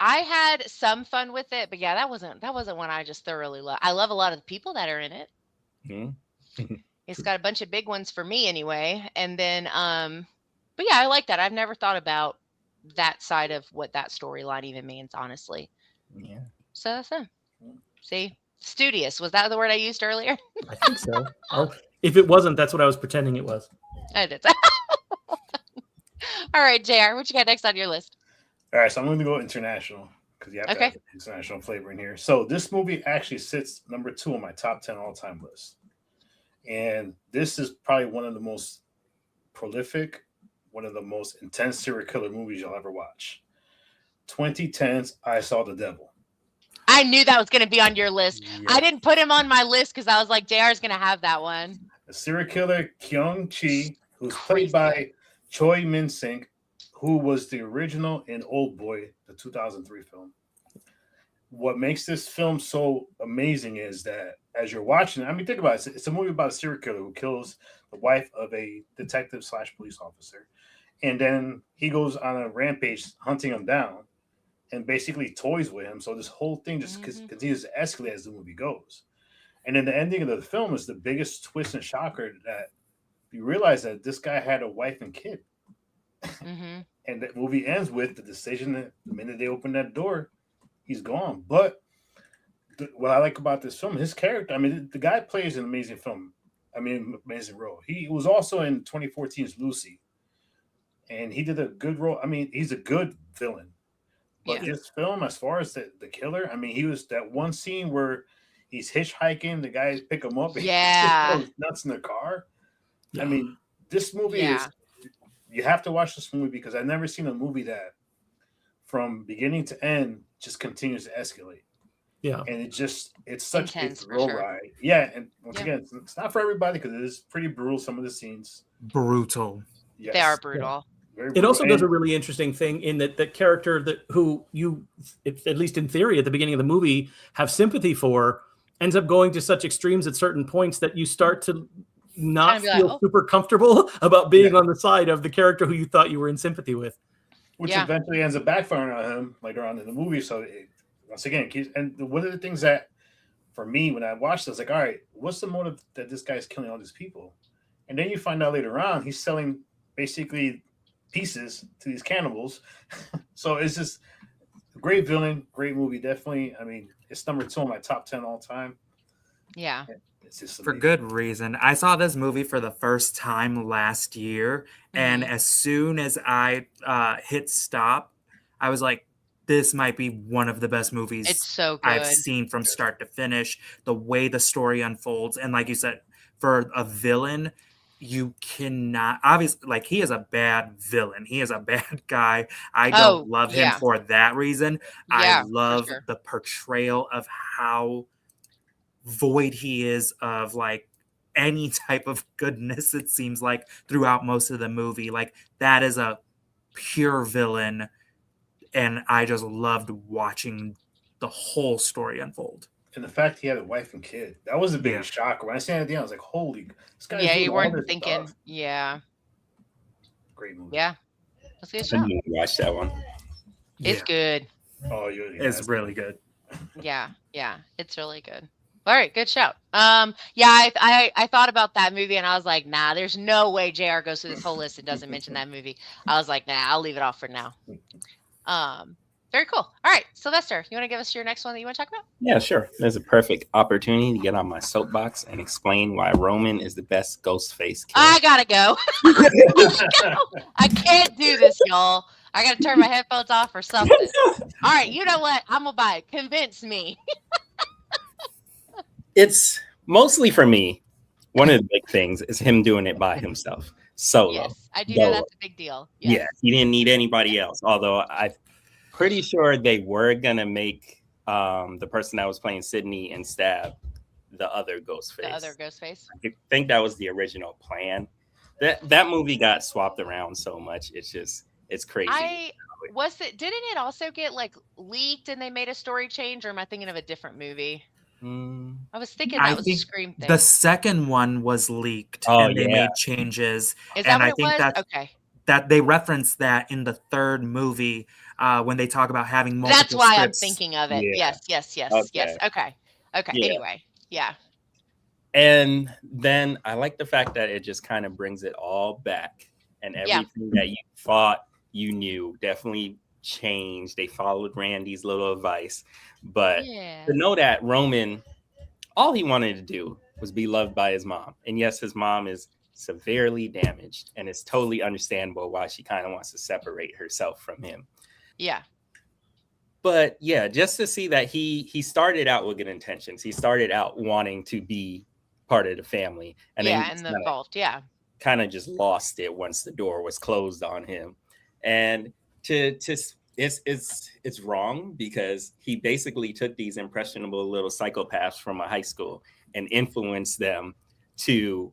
had some fun with it, but yeah, that wasn't one I just thoroughly love. I love a lot of the people that are in it. Mm-hmm. It's got a bunch of big ones for me anyway. And then but yeah, I like that. I've never thought about that side of what that storyline even means, honestly. Yeah. So see, studious. Was that the word I used earlier? I think so. Oh, if it wasn't, that's what I was pretending it was. I did. All right, JR, what you got next on your list? All right, so I'm going to go international because you have to have international flavor in here. So this movie actually sits number 2 on my top 10 all-time list. And this is probably one of the most prolific, one of the most intense serial killer movies you'll ever watch. 2010's I Saw the Devil. I knew that was going to be on your list. Yes. I didn't put him on my list because I was like, JR's going to have that one. The serial killer Kyung Chi, who's played by Choi Min-sik, who was the original in Old Boy, the 2003 film. What makes this film so amazing is that as you're watching it, I mean, think about it. It's a movie about a serial killer who kills the wife of a detective / police officer. And then he goes on a rampage hunting him down and basically toys with him. So this whole thing just continues to escalate as the movie goes. And then the ending of the film is the biggest twist and shocker that you realize that this guy had a wife and kid. Mm-hmm. And the movie ends with the decision that the minute they open that door, he's gone. But what I like about this film, his character, I mean, the guy plays an amazing film. I mean, amazing role. He was also in 2014's Lucy. And he did a good role. I mean, he's a good villain. But this film, as far as the killer, I mean, he was that one scene where he's hitchhiking, the guys pick him up and he goes nuts in the car. I mean, this movie is, you have to watch this movie because I've never seen a movie that from beginning to end just continues to escalate. Yeah. And it's such intense, a thrill ride. Yeah. And once again, it's not for everybody because it is pretty brutal. Some of the scenes. Brutal. Yes. They are brutal. Yeah. It also does a really interesting thing in that the character who you, at least in theory, at the beginning of the movie, have sympathy for, ends up going to such extremes at certain points that you start to not feel super comfortable about being on the side of the character who you thought you were in sympathy with. Which eventually ends up backfiring on him later on in the movie. So once again, and one of the things that, for me, when I watched this, like, all right, what's the motive that this guy's killing all these people? And then you find out later on, he's selling basically pieces to these cannibals. So it's just a great villain, great movie. Definitely. I mean, it's number 2 on my top 10 all time. Yeah. It's just for good reason. I saw this movie for the first time last year. And as soon as I hit stop, I was like, this might be one of the best movies it's so good. I've seen from start to finish. The way the story unfolds. And like you said, for a villain, you cannot, obviously, like, he is a bad villain. He is a bad guy. I don't love him for that reason. I love the portrayal of how void he is of like any type of goodness, it seems like, throughout most of the movie. Like, that is a pure villain, and I just loved watching the whole story unfold. And the fact he had a wife and kid, that was a big shock. When I seen it at the end, I was like, holy, this guy. Yeah, you weren't thinking. Stuff. Yeah. Great movie. Yeah. Let's get a shot. Watch that one. It's good. Oh, it's really good. Yeah. It's really good. All right, good shout. I thought about that movie and I was like, nah, there's no way JR goes through this whole list and doesn't mention that movie. I was like, nah, I'll leave it off for now. Very cool. All right, Sylvester, you want to give us your next one that you want to talk about? Yeah, sure. There's a perfect opportunity to get on my soapbox and explain why Roman is the best Ghostface killer. I gotta go. I can't do this, y'all. I gotta turn my headphones off or something. All right, you know what? I'm gonna buy it. Convince me. It's mostly for me. One of the big things is him doing it by himself, solo. Yes, I do know that's a big deal. Yes. Yeah, he didn't need anybody else. Although I'm pretty sure they were gonna make the person that was playing Sydney and Stab the other Ghostface. The other Ghostface. I think that was the original plan. That movie got swapped around so much. It's crazy. Didn't it also get like leaked and they made a story change, or am I thinking of a different movie? I was thinking that was a think Scream thing. the second one was leaked and they made changes. Is that and what I think it was? that Okay. that they referenced that in the third movie when they talk about having multiple That's why scripts. I'm thinking of it. Yeah. Yes. Okay. Okay. Yeah. Anyway, yeah. And then I like the fact that it just kind of brings it all back, and everything that you thought you knew definitely changed. They followed Randy's little advice, but to know that Roman, all he wanted to do was be loved by his mom. And yes, his mom is severely damaged, and it's totally understandable why she kind of wants to separate herself from him. Yeah. But yeah, just to see that he started out with good intentions. He started out wanting to be part of the family, and then in the vault, kind of just lost it once the door was closed on him. And it's wrong because he basically took these impressionable little psychopaths from a high school and influenced them to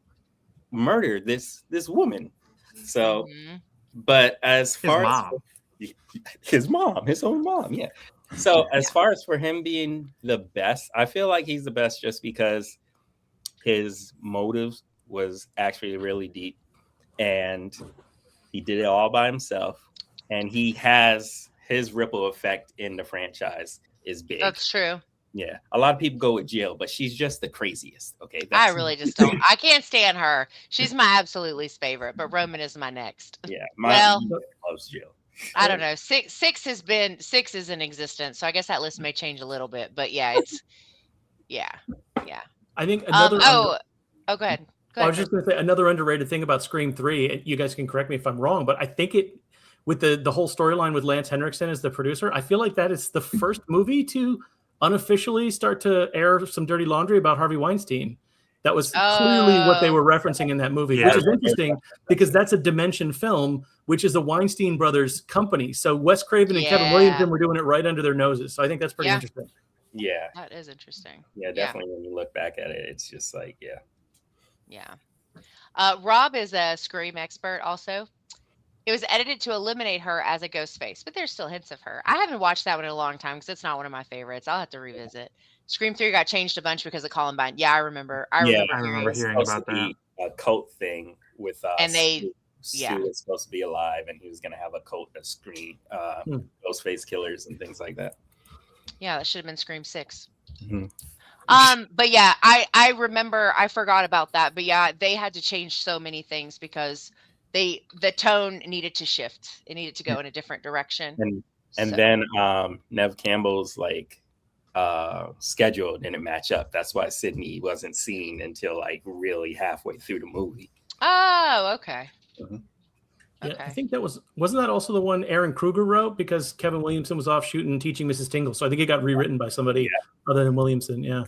murder this woman. So, but as far as his own mom, yeah. So as far as for him being the best, I feel like he's the best just because his motives was actually really deep, and he did it all by himself, and he has his ripple effect in the franchise is big. That's true. Yeah, a lot of people go with Jill, but she's just the craziest. Okay, I really just don't. I can't stand her. She's my absolute least favorite, but Roman is my next. Yeah, mom loves Jill. I don't know. Six is in existence, so I guess that list may change a little bit. But yeah, it's yeah. I think another. Go ahead. I was just going to say another underrated thing about Scream 3. You guys can correct me if I'm wrong, but I think it with the whole storyline with Lance Henriksen as the producer. I feel like that is the first movie to unofficially start to air some dirty laundry about Harvey Weinstein. That was clearly what they were referencing in that movie, which is interesting because that's a Dimension film, which is the Weinstein brothers company. So Wes Craven and Kevin Williamson were doing it right under their noses. So I think that's pretty interesting. Yeah, that is interesting. Yeah, definitely. When you look back at it, it's just like, Rob is a Scream expert also. It was edited to eliminate her as a ghost face, but there's still hints of her. I haven't watched that one in a long time because it's not one of my favorites. I'll have to revisit. Scream 3 got changed a bunch because of Columbine. Yeah, I remember hearing about that. A cult thing with and they Stu was supposed to be alive, and he was going to have a cult of Scream, Ghostface killers and things like that. Yeah, that should have been Scream 6. Mm-hmm. But yeah, I remember, I forgot about that. But yeah, they had to change so many things because the tone needed to shift. It needed to go in a different direction. And then Nev Campbell's schedule didn't match up. That's why Sydney wasn't seen until really halfway through the movie. Oh, okay. Mm-hmm. Yeah, I think wasn't that also the one Aaron Kruger wrote because Kevin Williamson was off shooting Teaching Mrs. Tingle. So I think it got rewritten by somebody other than Williamson. Yeah.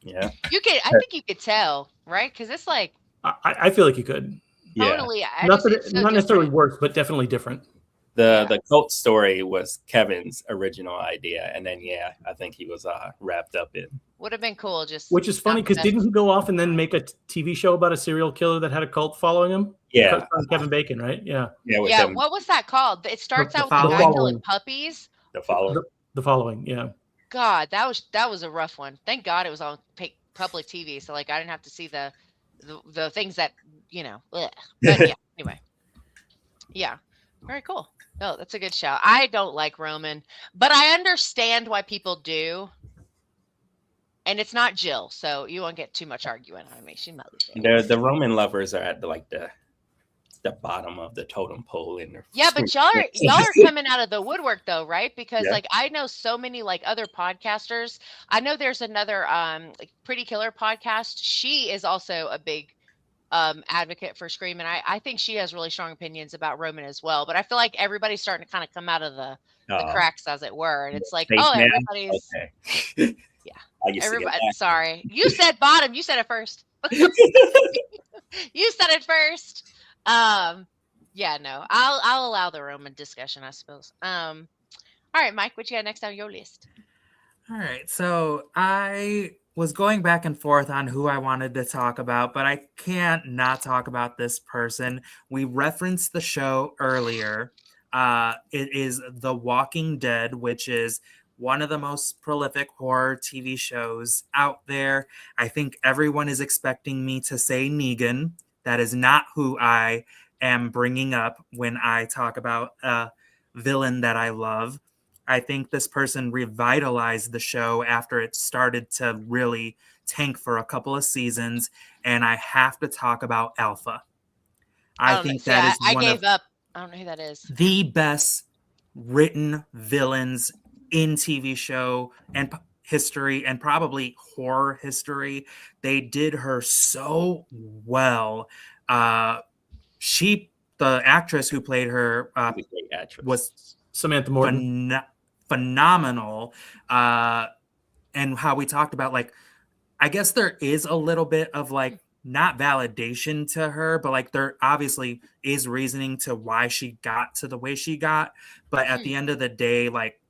Yeah. I think you could tell, right? Because it's I feel like you could. Totally. Yeah. Not necessarily worse, but definitely different. The cult story was Kevin's original idea, and then I think he was wrapped up in. Would have been cool, which is funny because didn't he go off and then make a TV show about a serial killer that had a cult following him? Yeah, Kevin Bacon, right? Yeah. Yeah. What was that called? It starts out with the guy killing puppies. The Following. The Following. Yeah. God, that was a rough one. Thank God it was on public TV, so I didn't have to see the things that Ugh. But yeah. Anyway. Yeah. Very cool. Oh, that's a good show. I don't like Roman, but I understand why people do. And it's not Jill, so you won't get too much arguing on me. She might be there. The Roman lovers are at the bottom of the totem pole in there. Yeah, but y'all are coming out of the woodwork though, right? Because I know so many other podcasters. I know there's another Pretty Killer podcast. She is also a big advocate for Scream, and I think she has really strong opinions about Roman as well. But I feel like everybody's starting to kind of come out of the cracks, as it were, and it's everybody's everybody. Sorry, you said bottom. You said it first. You said it first. No, I'll allow the Roman discussion, I suppose. All right, Mike, what you got next on your list? All right, so I was going back and forth on who I wanted to talk about, but I can't not talk about this person. We referenced the show earlier. It is The Walking Dead, which is one of the most prolific horror TV shows out there. I think everyone is expecting me to say Negan. That is not who I am bringing up when I talk about a villain that I love. I think this person revitalized the show after it started to really tank for a couple of seasons, and I have to talk about Alpha. I think that is I gave up. I don't know who that is. The best written villains in TV show and history, and probably horror history. They did her so well. The actress who played her was Samantha Morton. Phenomenal. And how we talked about, like, I guess there is a little bit of like not validation to her, but like there obviously is reasoning to why she got to the way she got. But at the end of the day, like,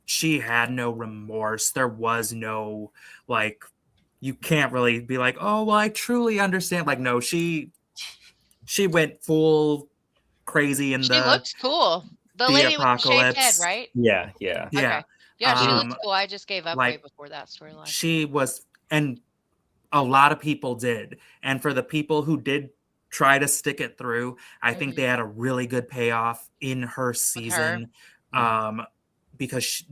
she had no remorse. There was no, like, you can't really be like, oh, well, I truly understand. Like, no, she went full crazy in she looked cool. The lady apocalypse. With the shaved head, right? Yeah. Okay. Yeah, she looked cool. I just gave up way before that storyline. She was, and a lot of people did. And for the people who did try to stick it through, I think they had a really good payoff in her season. Because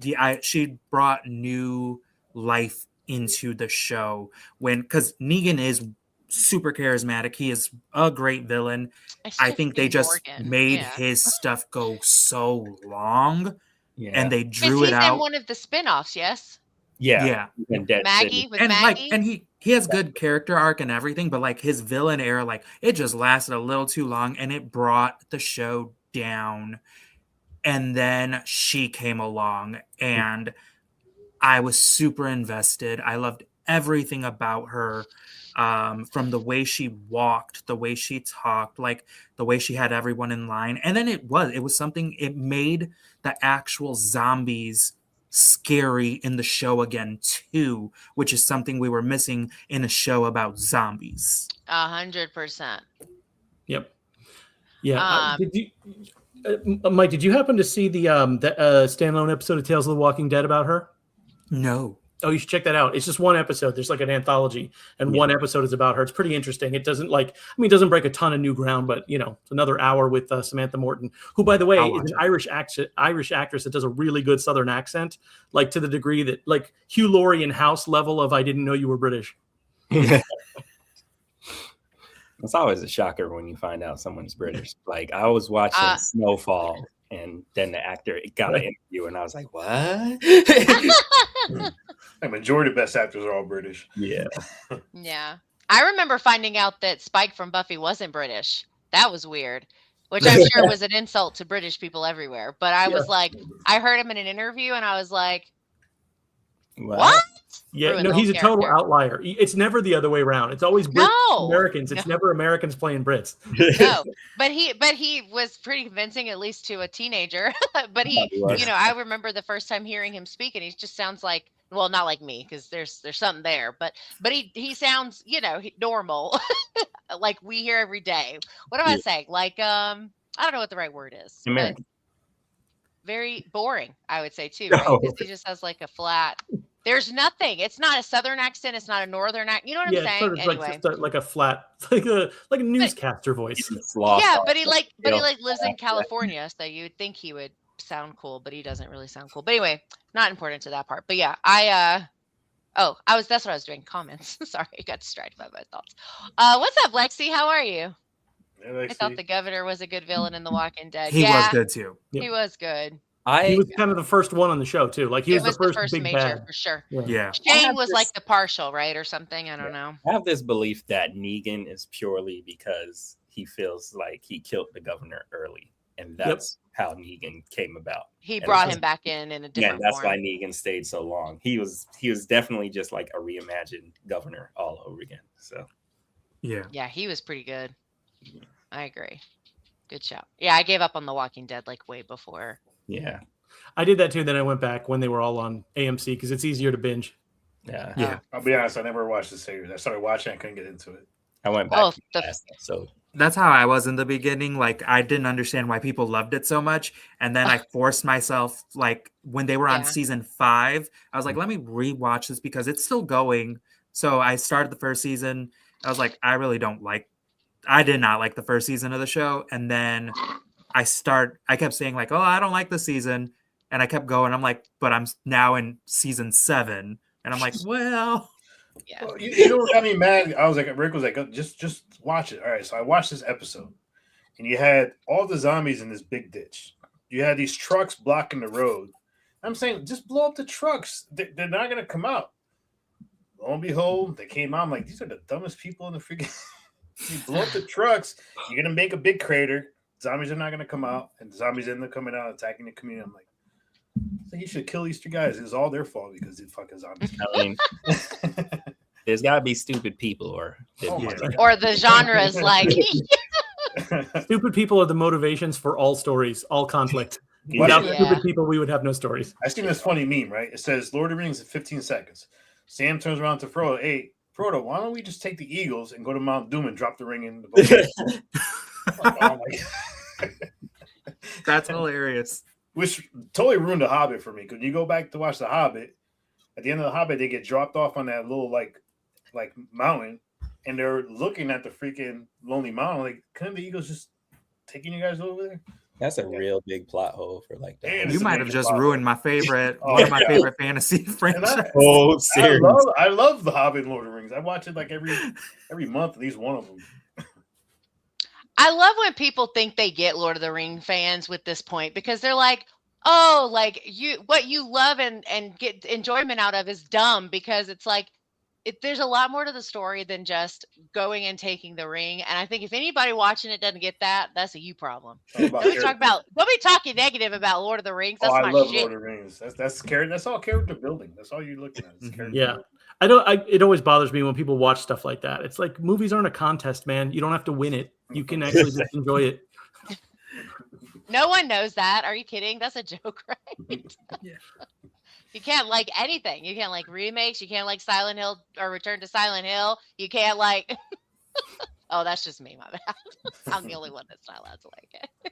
she brought new life into the show because Negan is super charismatic. He is a great villain. I think they just made his stuff go so long, and they drew it out. He's in one of the spinoffs, yes. Yeah. Maggie with and Maggie, and he has good character arc and everything, but like his villain era, like it just lasted a little too long, and it brought the show down. And then she came along, and I was super invested. I loved everything about her, from the way she walked, the way she talked, like the way she had everyone in line. And then it was something, it made the actual zombies scary in the show again too, which is something we were missing in a show about zombies. 100%. Yep. Yeah. Did you? Mike, did you happen to see the standalone episode of Tales of the Walking Dead about her? No. Oh, you should check that out. It's just one episode. There's like an anthology, and one episode is about her. It's pretty interesting. It doesn't it doesn't break a ton of new ground, but it's another hour with Samantha Morton, who, by the way, is an Irish actress that does a really good Southern accent, like to the degree that like Hugh Laurie in House level of I didn't know you were British. It's always a shocker when you find out someone's British. Like I was watching Snowfall, and then the actor got an interview, and I was like, "What?" The majority of best actors are all British. Yeah. Yeah. I remember finding out that Spike from Buffy wasn't British. That was weird, which I'm sure was an insult to British people everywhere. But I was like, I heard him in an interview, and I was like, what? Yeah, no, he's a total outlier. It's never the other way around. It's always Americans. It's never Americans playing Brits. No, but he was pretty convincing, at least to a teenager. But I remember the first time hearing him speak, and he just sounds like, well, not like me, because there's something there, but he sounds, normal, like we hear every day. What am I saying? Like, I don't know what the right word is. American. Very boring, I would say too. Right? Because he just has like a flat. There's nothing. It's not a Southern accent. It's not a Northern accent. You know what I'm saying? Sort of anyway, like a flat, like a newscaster voice. Yeah, but he lives in California, so you would think he would sound cool, but he doesn't really sound cool. But anyway, not important to that part. But yeah, that's what I was doing. Comments. Sorry, I got distracted by my thoughts. What's up, Lexi? How are you? Yeah, Lexi. I thought the governor was a good villain in The Walking Dead. He was good too. Yep. He was good. He was kind of the first one on the show too. Like he was the first big major bad. for sure. Yeah. Shane was like the partial, right, or something. I don't know. I have this belief that Negan is purely because he feels like he killed the governor early, and that's how Negan came about. He brought him back in a different that's form. why Negan stayed so long. He was definitely just like a reimagined governor all over again. So yeah, he was pretty good. I agree. Good show. Yeah, I gave up on The Walking Dead like way before. Yeah, I did that too. Then I went back when they were all on AMC because it's easier to binge. Yeah. I'll be honest, I never watched the series. I started watching, I couldn't get into it. I went back to the last episode. That's how I was in the beginning. Like, I didn't understand why people loved it so much. And then I forced myself, like, when they were on season 5, I was like, let me rewatch this because it's still going. So I started the first season. I was like, I did not like the first season of the show. And then I kept saying, like, oh, I don't like the season. And I kept going. I'm like, but I'm now in season 7. And I'm like, well. Yeah. Well, you know what got me mad? I was like, Rick was like, just watch it. All right, so I watched this episode, and you had all the zombies in this big ditch. You had these trucks blocking the road. I'm saying, just blow up the trucks. They're not gonna come out. Lo and behold, they came out. I'm like, these are the dumbest people in the freaking. You blow up the trucks, you're gonna make a big crater. Zombies are not gonna come out, and the zombies end up coming out attacking the community. I'm like, so you should kill these 3 guys. It's all their fault because they fucking zombies. I mean, there's got to be stupid people, or the genre is like. Stupid people are the motivations for all stories, all conflict. Without stupid people, we would have no stories. I seen this funny meme, right? It says Lord of the Rings in 15 seconds. Sam turns around to Frodo. Hey, Frodo, why don't we just take the Eagles and go to Mount Doom and drop the ring in the boat? Oh my God. That's hilarious. Which totally ruined The Hobbit for me. Because you go back to watch The Hobbit, at the end of The Hobbit, they get dropped off on that little like mountain, and they're looking at the freaking lonely mountain. Like, couldn't the Eagles just taking you guys over there? That's a real big plot hole for like that. You might have just ruined my favorite, one of my favorite fantasy franchises. I love The Hobbit and Lord of the Rings. I watch it like every month, at least one of them. I love when people think they get Lord of the Ring fans with this point, because they're like, oh, like what you love and get enjoyment out of is dumb, because it's like, there's a lot more to the story than just going and taking the ring. And I think if anybody watching it doesn't get that, that's a you problem. Don't be talking negative about Lord of the Rings. That's I love shit. Lord of the Rings. That's all character building. That's all you're looking at. Yeah. It always bothers me when people watch stuff like that. It's like, movies aren't a contest, man. You don't have to win it. You can actually just enjoy it. No one knows that. Are you kidding? That's a joke, right? Yeah. You can't like anything. You can't like remakes. You can't like Silent Hill or Return to Silent Hill. You can't like. Oh, that's just me. My bad. I'm the only one that's not allowed to like it.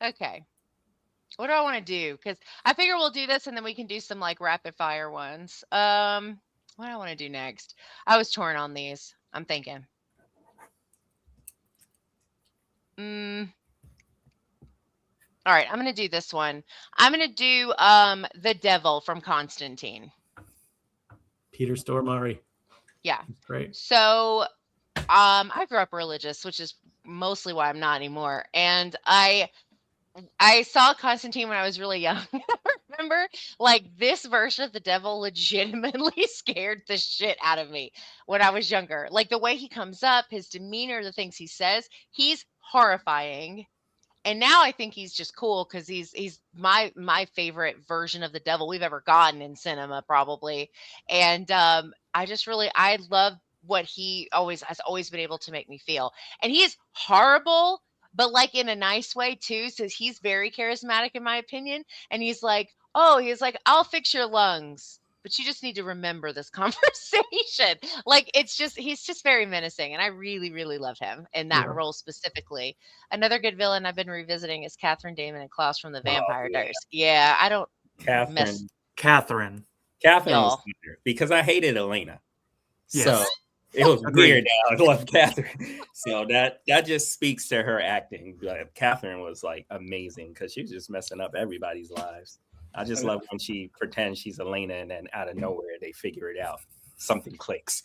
Okay. What do I want to do? Because I figure we'll do this and then we can do some like rapid fire ones. What do I want to do next? I was torn on these. I'm thinking. All right, I'm going to do this one. I'm going to do the devil from Constantine. Peter Stormare. Yeah. Great. So I grew up religious, which is mostly why I'm not anymore. And I saw Constantine when I was really young. I remember like this version of the devil legitimately scared the shit out of me when I was younger. Like the way he comes up, his demeanor, the things he says, he's horrifying. And now I think he's just cool because he's my favorite version of the devil we've ever gotten in cinema, probably. And I love what he has always been able to make me feel. And he is horrible, but like in a nice way too. So he's very charismatic in my opinion. And he's like, I'll fix your lungs, but you just need to remember this conversation. Like he's just very menacing. And I really, really love him in that role specifically. Another good villain I've been revisiting is Catherine Damon and Klaus from the Vampire Diaries. Yeah, I don't Catherine was weird because I hated Elena. Yes. So it was weird. I love Catherine. So that just speaks to her acting. Catherine was like amazing because she was just messing up everybody's lives. I just love when she pretends she's Elena and then out of nowhere they figure it out. Something clicks.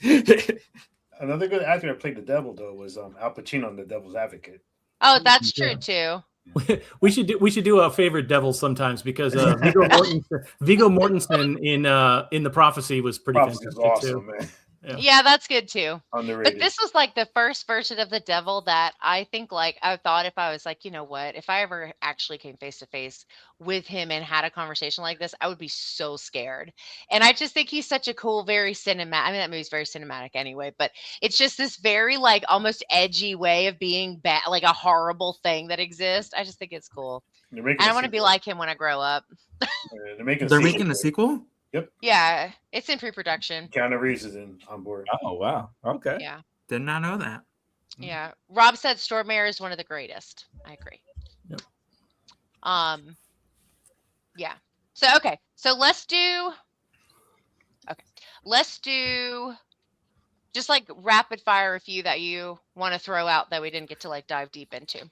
Another good actor that played the devil though was Al Pacino in The Devil's Advocate. Oh, that's true too. We should do a favorite devil sometimes because Viggo Mortensen in The Prophecy was pretty fantastic awesome, too. Man. Yeah, that's good too. Underrated. But this was like the first version of the devil that I think like I thought if I was like, you know what, if I ever actually came face to face with him and had a conversation like this, I would be so scared. And I just think he's such a cool, very cinematic. I mean, that movie's very cinematic anyway, but it's just this very like almost edgy way of being bad, like a horrible thing that exists. I just think it's cool. And I want to be like him when I grow up. They're making a sequel? Yep. Yeah, it's in pre-production. Keanu Reeves is on board. Oh wow. Okay. Yeah. Did not know that. Yeah. Rob said Stormare is one of the greatest. I agree. Yep. Yeah. So okay. So let's do just like rapid fire a few that you want to throw out that we didn't get to like dive deep into.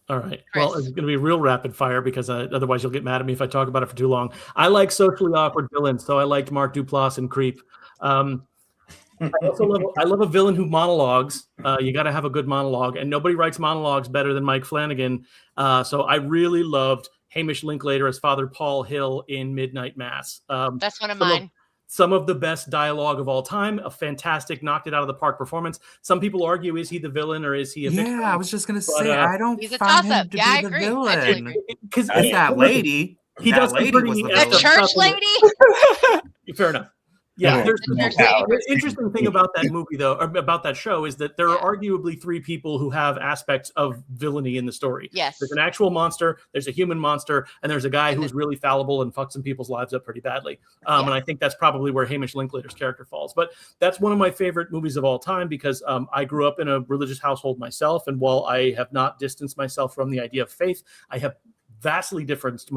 All right. Chris. Well, it's going to be real rapid fire because otherwise you'll get mad at me if I talk about it for too long. I like socially awkward villains, so I liked Mark Duplass in Creep. I love a villain who monologues. You got to have a good monologue, and nobody writes monologues better than Mike Flanagan. So I really loved Hamish Linklater as Father Paul Hill in Midnight Mass. That's one of mine. Some of the best dialogue of all time, a fantastic knocked it out of the park performance. Some people argue, is he the villain or is he a victim? Yeah, I was just going to say, I don't he's a find him toss-up. to Yeah, I be the agree. villain. Because It's that lady. He That does some lady pretty was the The villain. church lady? Fair enough. Yeah, there's The interesting thing about that movie, though, or about that show, is that there are arguably three people who have aspects of villainy in the story. Yes. There's an actual monster, there's a human monster, and there's a guy who's really fallible and fucks some people's lives up pretty badly. And I think that's probably where Hamish Linklater's character falls. But that's one of my favorite movies of all time because I grew up in a religious household myself, and while I have not distanced myself from the idea of faith, I have vastly differentiated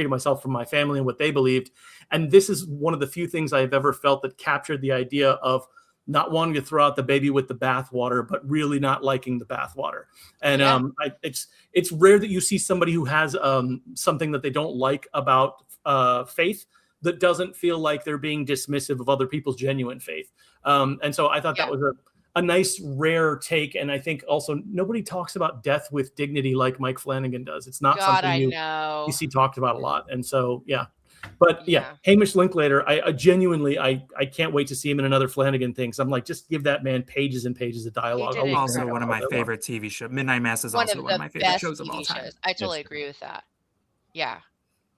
myself from my family and what they believed. And this is one of the few things I have ever felt that captured the idea of not wanting to throw out the baby with the bathwater, but really not liking the bathwater. And it's rare that you see somebody who has something that they don't like about faith that doesn't feel like they're being dismissive of other people's genuine faith. And so I thought that was a nice, rare take. And I think also nobody talks about death with dignity like Mike Flanagan does. It's not something you see talked about a lot. And so, But Hamish Linklater, I genuinely, I can't wait to see him in another Flanagan thing. So I'm like, just give that man pages and pages of dialogue. Also one of my favorite TV shows. Midnight Mass is also one of my favorite shows of all time. I totally agree with that. Yeah.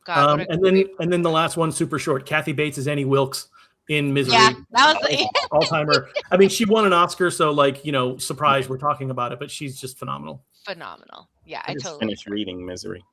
God, and then the last one, super short. Kathy Bates is Annie Wilkes in Misery. Yeah, that was all-timer. I mean, she won an Oscar, so surprise, we're talking about it, but she's just phenomenal. Phenomenal. Yeah, I just finished reading Misery.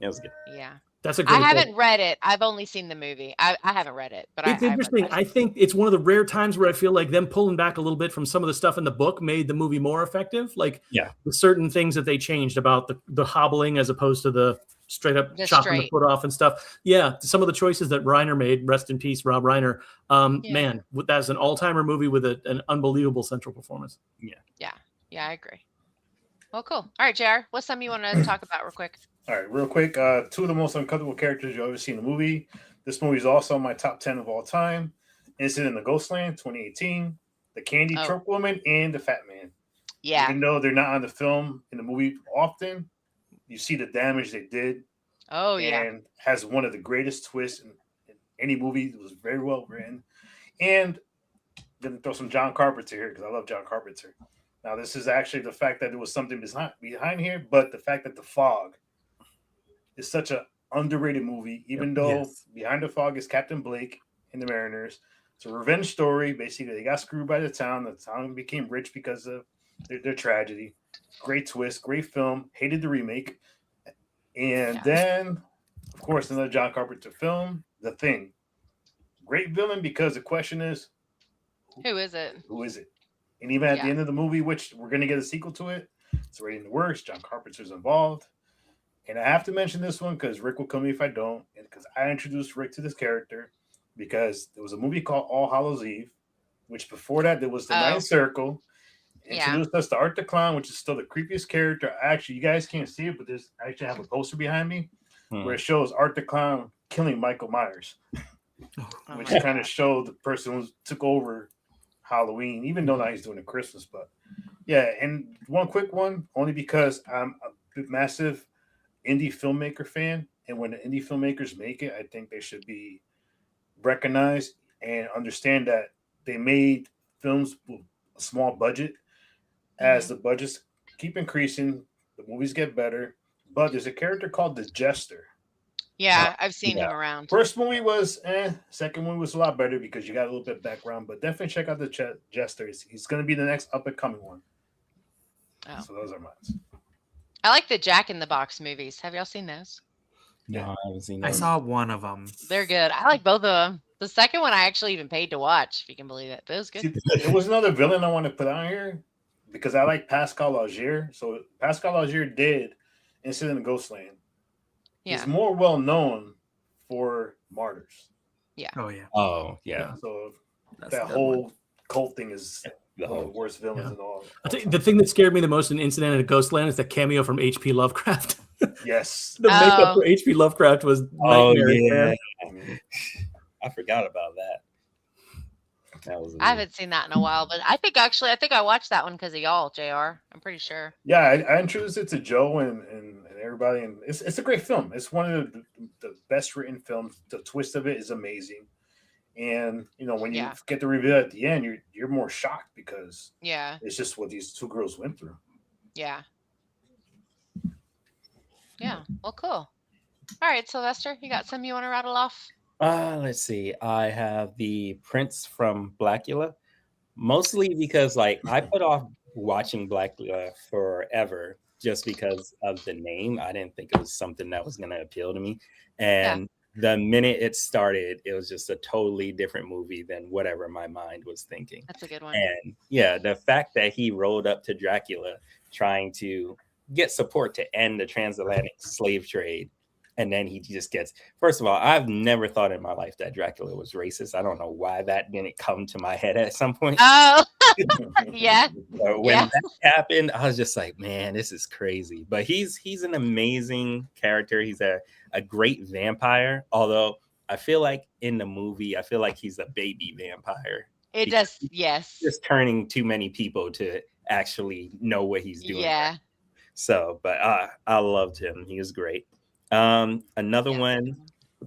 It was good. Yeah. That's a great I haven't read it. I've only seen the movie. I haven't read it, but it's interesting. I think it's one of the rare times where I feel like them pulling back a little bit from some of the stuff in the book made the movie more effective. Like the certain things that they changed about the hobbling as opposed to the straight up chopping the foot off and stuff. Yeah. Some of the choices that Reiner made, rest in peace, Rob Reiner. Man, that's an all-timer movie with an unbelievable central performance. Yeah, I agree. Well, cool. All right, JR, what's something you want to talk about real quick? All right, real quick. Two of the most uncomfortable characters you've ever seen in a movie. This movie is also in my top 10 of all time. Incident in the Ghostland, 2018. The Candy Truck Woman and the Fat Man. Yeah. Even though they're not on the film in the movie often, you see the damage they did. Oh, yeah. And has one of the greatest twists in any movie. It was very well written. And then throw some John Carpenter here because I love John Carpenter. Now, this is actually the fact that there was something behind here, but the fact that The Fog is such an underrated movie, even though behind The Fog is Captain Blake and the Mariners. It's a revenge story. Basically, they got screwed by the town. The town became rich because of their tragedy. Great twist, great film. Hated the remake. And then, of course, another John Carpenter film, The Thing. Great villain because the question is, who is it? Who is it? And even at the end of the movie, which we're going to get a sequel to it, it's already in the works. John Carpenter's involved. And I have to mention this one because Rick will kill me if I don't. And because I introduced Rick to this character because there was a movie called All Hallows Eve, which before that, there was The Ninth Circle. Introduced us to Art the Clown, which is still the creepiest character. Actually, you guys can't see it, but I actually have a poster behind me where it shows Art the Clown killing Michael Myers, which kind of showed the person who took over Halloween, even though now he's doing it Christmas. But and one quick one, only because I'm a massive indie filmmaker fan, and when the indie filmmakers make it, I think they should be recognized and understand that they made films with a small budget. As the budgets keep increasing, the movies get better. But there's a character called the Jester. Yeah, I've seen him around. First movie was second one was a lot better because you got a little bit of background. But definitely check out the Jester. He's going to be the next up and coming one. So those are mine. I like the Jack in the Box movies. Have y'all seen those? No, I haven't seen I those. saw one of them. They're good. I like both of them. The second one I actually even paid to watch, if you can believe it. But it was good. See, there was another villain I want to put on here because I like Pascal Augier. So Pascal Augier did Incident in Ghostland. Yeah. He's more well known for Martyrs. Yeah. Oh yeah. Oh yeah. So That's a that good whole one. cult thing is The one of whole the worst villains Yeah. in all. I think the thing that scared me the most in Incident at Ghostland is the cameo from H.P. Lovecraft. Yes. The makeup Oh. for H.P. Lovecraft was Oh nightmarish, yeah. man. I forgot about that. That was. I haven't seen that in a while, but I think I watched that one because of y'all, JR. I'm pretty sure. Yeah, I introduced it to Joe and everybody, and it's a great film. It's one of the best written films. The twist of it is amazing, and when you get the reveal at the end, you're more shocked because it's just what these two girls went through. Yeah. Well, cool. All right, Sylvester, you got some you want to rattle off? Let's see. I have the Prince from Blackula, mostly because I put off watching Blackula forever just because of the name. I didn't think it was something that was going to appeal to me. And the minute it started, it was just a totally different movie than whatever my mind was thinking. That's a good one. And yeah, the fact that he rolled up to Dracula trying to get support to end the transatlantic slave trade. And then he just gets, first of all, I've never thought in my life that Dracula was racist. I don't know why that didn't come to my head at some point. Oh, yeah. When that happened, I was just like, man, this is crazy. But he's an amazing character. He's a great vampire. Although I feel like in the movie, I feel like he's a baby vampire. It does, yes. Just turning too many people to actually know what he's doing. Yeah. So, but I loved him. He was great. Another one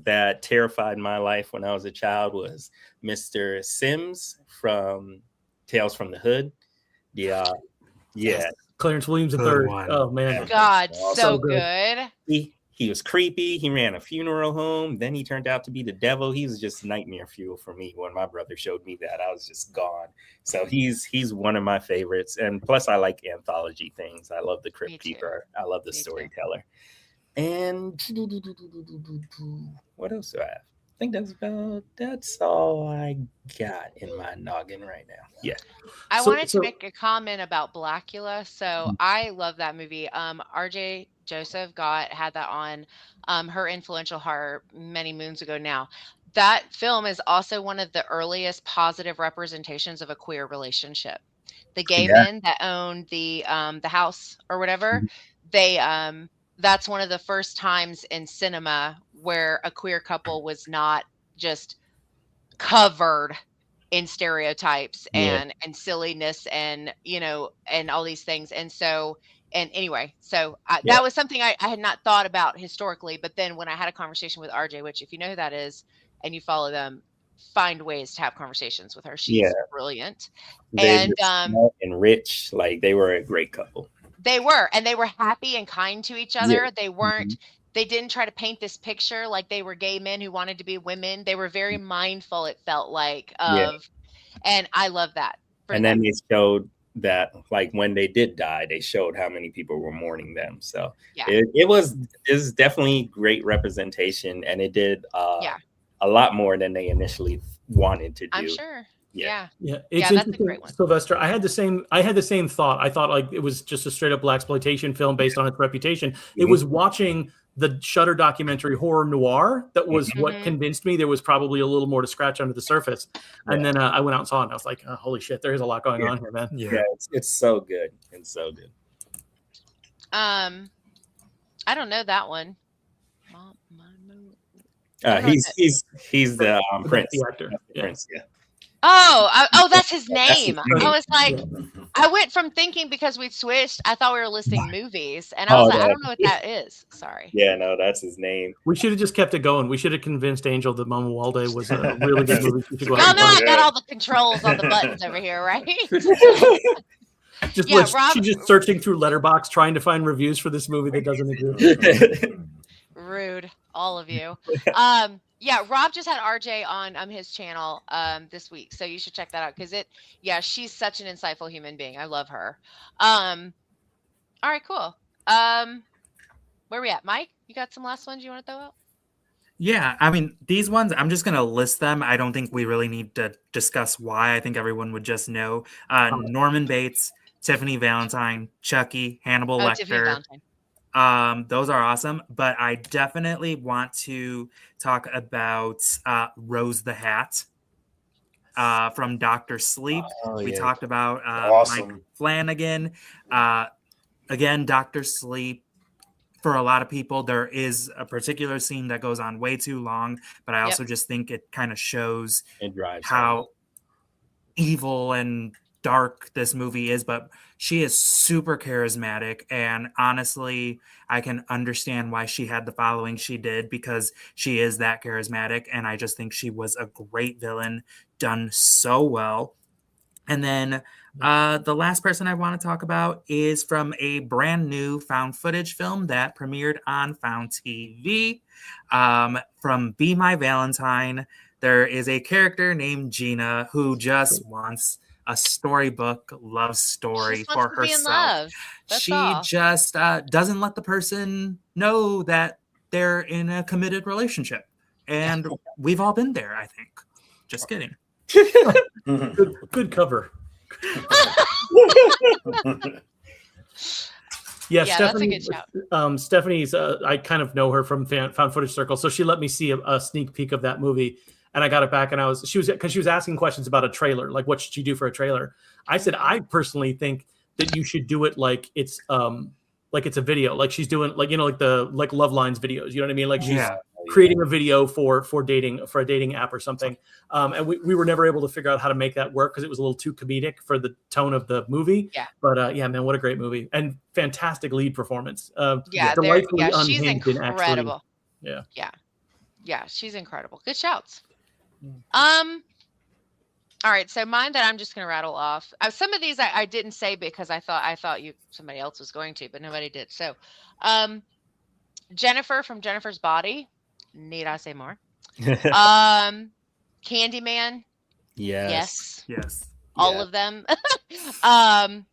that terrified my life when I was a child was Mr. Sims from Tales from the Hood. Yeah. Clarence Williams III. Oh man, God, so good. He was creepy. He ran a funeral home. Then he turned out to be the devil. He was just nightmare fuel for me. When my brother showed me that, I was just gone. So he's one of my favorites. And plus, I like anthology things. I love the Crypt Keeper. I love the Storyteller. And what else do I have? I think that's all I got in my noggin right now. Yeah. I wanted to make a comment about Blackula. So I love that movie. RJ Joseph had that on her influential horror many moons ago now. That film is also one of the earliest positive representations of a queer relationship. The gay men that owned the house or whatever, that's one of the first times in cinema where a queer couple was not just covered in stereotypes and silliness and and all these things. And so that was something I had not thought about historically, but then when I had a conversation with RJ, which if you know who that is and you follow them, find ways to have conversations with her. She's brilliant. And rich, they were a great couple. They were happy and kind to each other. They didn't try to paint this picture like they were gay men who wanted to be women. They were very mindful, it felt like, and I love that. And then they showed that, when they did die, they showed how many people were mourning them. So it was definitely great representation, and it did a lot more than they initially wanted to do. I'm sure. Yeah. It's that's a great one. Sylvester, I had the same thought. I thought it was just a straight up blaxploitation film based on its reputation. Mm-hmm. It was watching the Shudder documentary Horror Noir that was what convinced me there was probably a little more to scratch under the surface. And then I went out and saw it, and I was like, oh, holy shit, there's a lot going on here, man. Yeah, it's so good. It's so good. I don't know that one. He's the Prince. The actor. Prince, yeah. Oh, that's his name. I was like, I went from thinking because we switched, I thought we were listing movies, and I was like, I don't know what that is. Sorry. Yeah, no, that's his name. We should have just kept it going. We should have convinced Angel that Mama Walde was a really good movie. I got all the controls on the buttons over here, right? She's just searching through Letterboxd trying to find reviews for this movie that doesn't exist. Rude, all of you. Rob just had RJ on his channel this week, so you should check that out because she's such an insightful human being. I love her. All right, cool. Where are we at? Mike, you got some last ones you want to throw out? Yeah, I mean, these ones, I'm just going to list them. I don't think we really need to discuss why. I think everyone would just know. Norman Bates, Tiffany Valentine, Chucky, Hannibal Tiffany Lecter. Valentine. Those are awesome. But I definitely want to talk about Rose the Hat from Dr. Sleep. We talked about awesome. Mike Flanagan. Again, Dr. Sleep. For a lot of people, there is a particular scene that goes on way too long, but I also just think it kind of shows how evil and dark this movie is. But she is super charismatic, and honestly, I can understand why she had the following she did, because she is that charismatic, and I just think she was a great villain, done so well. And then the last person I want to talk about is from a brand new found footage film that premiered on Found TV. From Be My Valentine, there is a character named Gina who just wants a storybook love story for herself. She just doesn't let the person know that they're in a committed relationship. And we've all been there, I think. Just kidding. Good cover. Stephanie, that's a good shout. Stephanie's I kind of know her from found footage circle, so she let me see a sneak peek of that movie, and I got it back, and she was asking questions about a trailer, like what should you do for a trailer. I said I personally think that you should do it like it's a video, like she's doing like Love Lines videos, you know what I mean, like she's creating a video for a dating app or something. And we were never able to figure out how to make that work because it was a little too comedic for the tone of the movie. Yeah. But man, what a great movie and fantastic lead performance. She's incredible. She's incredible. Good shouts. All right, so mine that I'm just going to rattle off. Some of these I didn't say because I thought somebody else was going to, but nobody did. So, Jennifer from Jennifer's Body. Need I say more? Candyman. Yes. All of them. And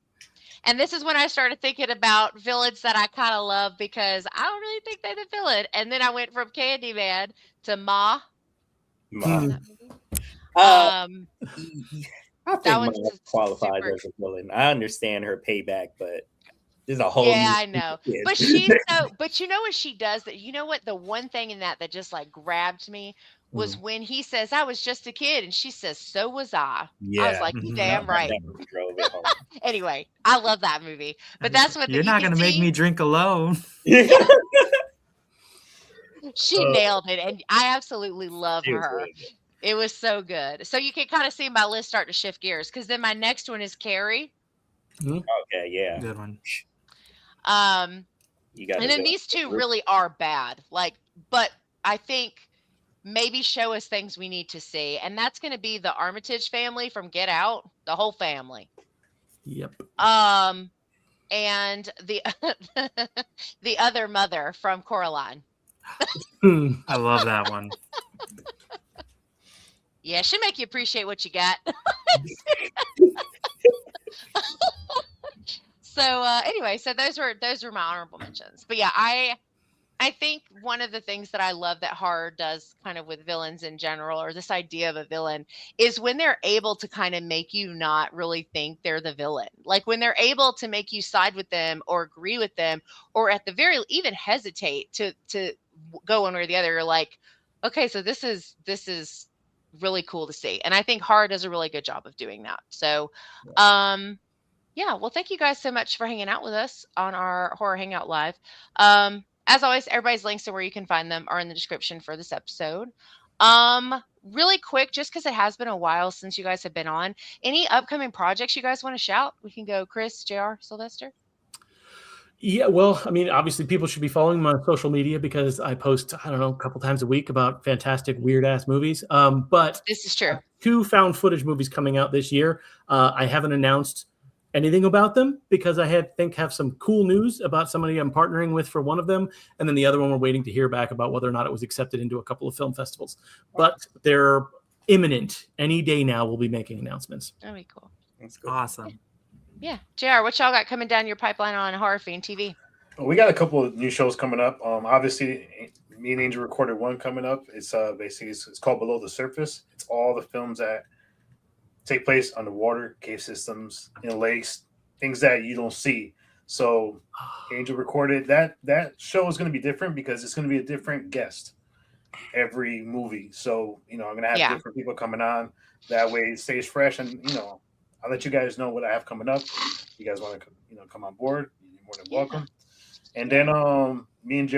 this is when I started thinking about villains that I kind of love because I don't really think they're the villain. And then I went from Candyman to Ma. I think Ma qualifies as a villain. I understand her payback, but there's a whole I know. But but you know what she does? That you know what the one thing in that just like grabbed me was when he says, I was just a kid, and she says, so was I. I was like, you damn right. Anyway, I love that movie. But that's what you're not gonna make me drink alone. She nailed it, and I absolutely love her. It was so good. So you can kind of see my list start to shift gears because then my next one is Carrie. Okay, yeah. Good one. And then these two really are bad. But I think maybe show us things we need to see. And that's going to be the Armitage family from Get Out, the whole family. Yep. And the the other mother from Coraline. I love that one. Yeah, should make you appreciate what you got. So anyway, so those were my honorable mentions. But yeah, I think one of the things that I love that horror does kind of with villains in general, or this idea of a villain, is when they're able to kind of make you not really think they're the villain. Like when they're able to make you side with them or agree with them, or at the very even hesitate to go one way or the other. You're like, okay, so this is really cool to see. And I think horror does a really good job of doing that. So, well, thank you guys so much for hanging out with us on our Horror Hangout Live. As always, everybody's links to where you can find them are in the description for this episode. Really quick, just because it has been a while since you guys have been on, any upcoming projects you guys want to shout? We can go Chris, JR, Sylvester. Yeah, well, I mean, obviously people should be following my social media because I post, I don't know, a couple times a week about fantastic, weird-ass movies. But this is true. 2 found footage movies coming out this year. I haven't announced anything about them because I have some cool news about somebody I'm partnering with for one of them. And then the other one we're waiting to hear back about whether or not it was accepted into a couple of film festivals. But they're imminent. Any day now we'll be making announcements. That'd be cool. That's cool. Awesome. Yeah. JR, what y'all got coming down your pipeline on Horror Fiend TV? We got a couple of new shows coming up. Obviously, me and Angel recorded one coming up. It's basically it's called Below the Surface. It's all the films that take place underwater, cave systems, in lakes, things that you don't see. So Angel recorded that show is going to be different because it's going to be a different guest every movie. So, I'm going to have different people coming on. That way it stays fresh. And, I'll let you guys know what I have coming up. If you guys want to, come on board, you're more than welcome. And then me and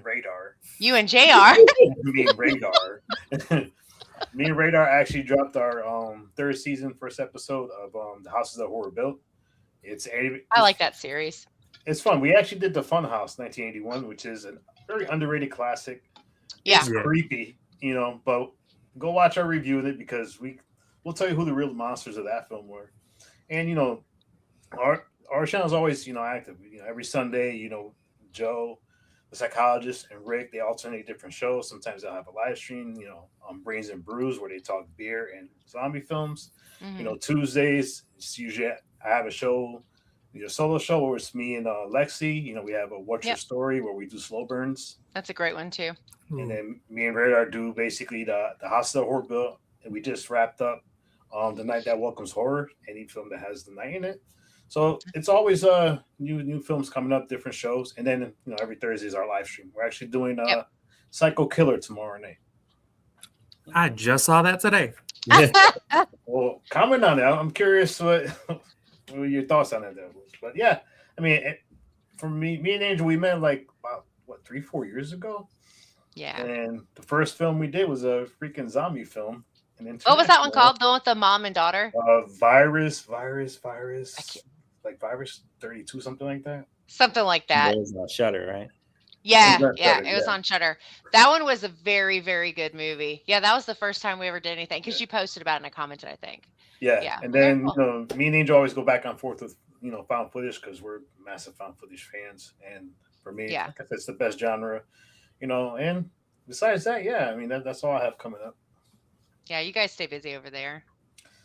Radar. You and JR. Me and Radar. Me and Radar actually dropped our third season, first episode of The Houses That Horror Built. I like that series. It's fun. We actually did The Fun House 1981, which is a very underrated classic. Yeah. It's creepy, but go watch our review of it because we'll tell you who the real monsters of that film were. And our channel is always active. Every Sunday, Joe, the psychologist, and Rick, they alternate different shows. Sometimes they'll have a live stream, on Brains and Brews, where they talk beer and zombie films. Mm-hmm. Tuesdays, it's usually I have a show, a solo show where it's me and Lexi. We have a What's Your Story where we do slow burns. That's a great one too. And then me and Radar do basically the House of Horror Bill, and we just wrapped up The Night That Welcomes Horror, any film that has the night in it. So it's always new films coming up, different shows, and then every Thursday is our live stream. We're actually doing Psycho Killer tomorrow night. I just saw that today. Well, comment on that. I'm curious what your thoughts on it. But yeah, I mean, for me and Angel, we met like about 3-4 years ago. Yeah. And the first film we did was a freaking zombie film. What was that one called? The one with the mom and daughter? Virus. Like Virus 32, something like that. Something like that. It was on Shudder, right? Yeah, it was on Shudder. That one was a very, very good movie. Yeah, that was the first time we ever did anything because you posted about it and I commented, I think. Yeah. And then me and Angel always go back and forth with found footage because we're massive found footage fans. And for me, I guess it's the best genre. And besides that, I mean that's all I have coming up. Yeah, you guys stay busy over there.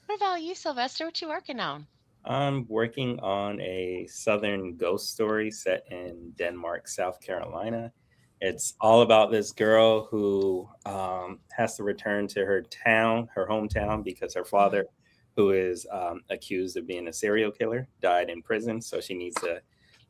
What about you, Sylvester? What you working on? I'm working on a Southern ghost story set in Denmark, South Carolina. It's all about this girl who has to return to her hometown, because her father, who is accused of being a serial killer, died in prison. So she needs to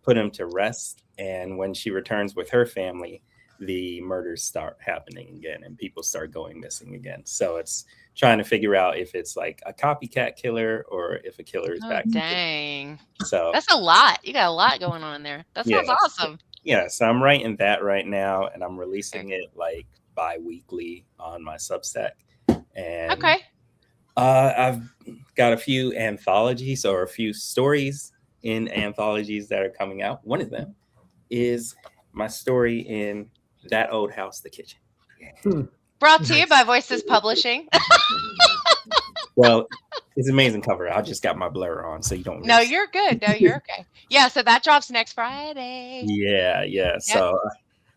put him to rest. And when she returns with her family, the murders start happening again and people start going missing again. So it's trying to figure out if it's like a copycat killer or if a killer is back. Dang. So that's a lot. You got a lot going on in there. That sounds awesome. Yeah. So I'm writing that right now and I'm releasing it like bi-weekly on my Substack. And I've got a few anthologies or a few stories in anthologies that are coming out. One of them is my story in That Old House, the Kitchen. Brought to you by Voices Publishing. Well, it's an amazing cover. I just got my blur on, so you don't. No, you're good. No, you're okay. Yeah, so that drops next Friday. Yeah. Yep. So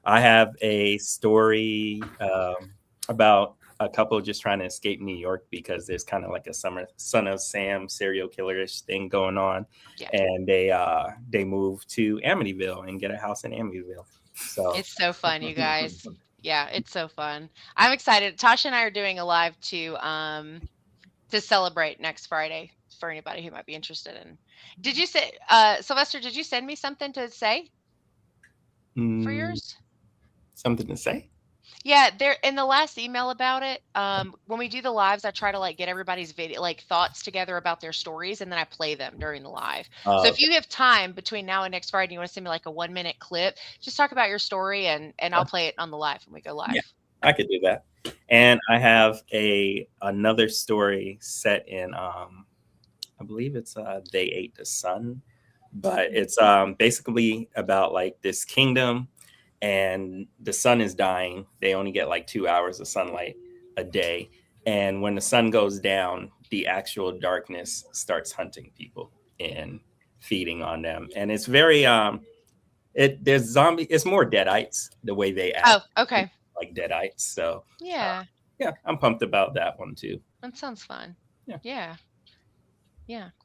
I have a story about a couple just trying to escape New York because there's kind of like a Son of Sam serial killer-ish thing going on. Yeah. And they move to Amityville and get a house in Amityville. So it's so fun, you guys. Yeah, it's so fun. I'm excited. Tasha and I are doing a live to celebrate next Friday for anybody who might be interested in. Did you say, Sylvester, did you send me something to say for yours? Something to say? Yeah, there in the last email about it. When we do the lives, I try to like get everybody's video, like thoughts together about their stories, and then I play them during the live. So if you have time between now and next Friday, and you want to send me like a 1-minute clip, just talk about your story, and I'll play it on the live when we go live. Yeah, I could do that. And I have another story set in, I believe it's They Ate the Sun, but it's basically about like this kingdom. And the sun is dying. They only get like 2 hours of sunlight a day. And when the sun goes down, the actual darkness starts hunting people and feeding on them. And it's very, there's zombie, it's more Deadites, the way they act. Oh, okay. Like Deadites. So yeah, I'm pumped about that one too. That sounds fun. Yeah.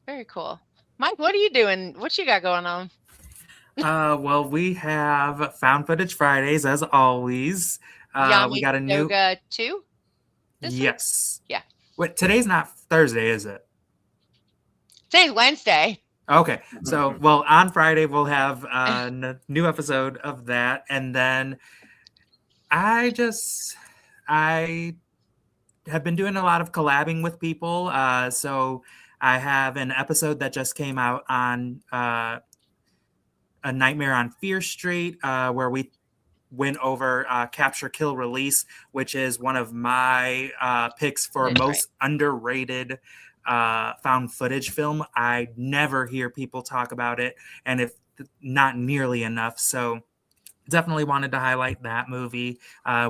Very cool. Mike, what are you doing? What you got going on? Well, we have Found Footage Fridays as always. We got a new Yoga 2 this week? Yes. Yeah. Wait, today's not Thursday, is it? Today's Wednesday. Okay. So, well, on Friday we'll have a new episode of that, and then I have been doing a lot of collabing with people. So I have an episode that just came out on A Nightmare on Fear Street, where we went over Capture, Kill, Release, which is one of my picks for most underrated found footage film. I never hear people talk about it, and if not nearly enough. So definitely wanted to highlight that movie.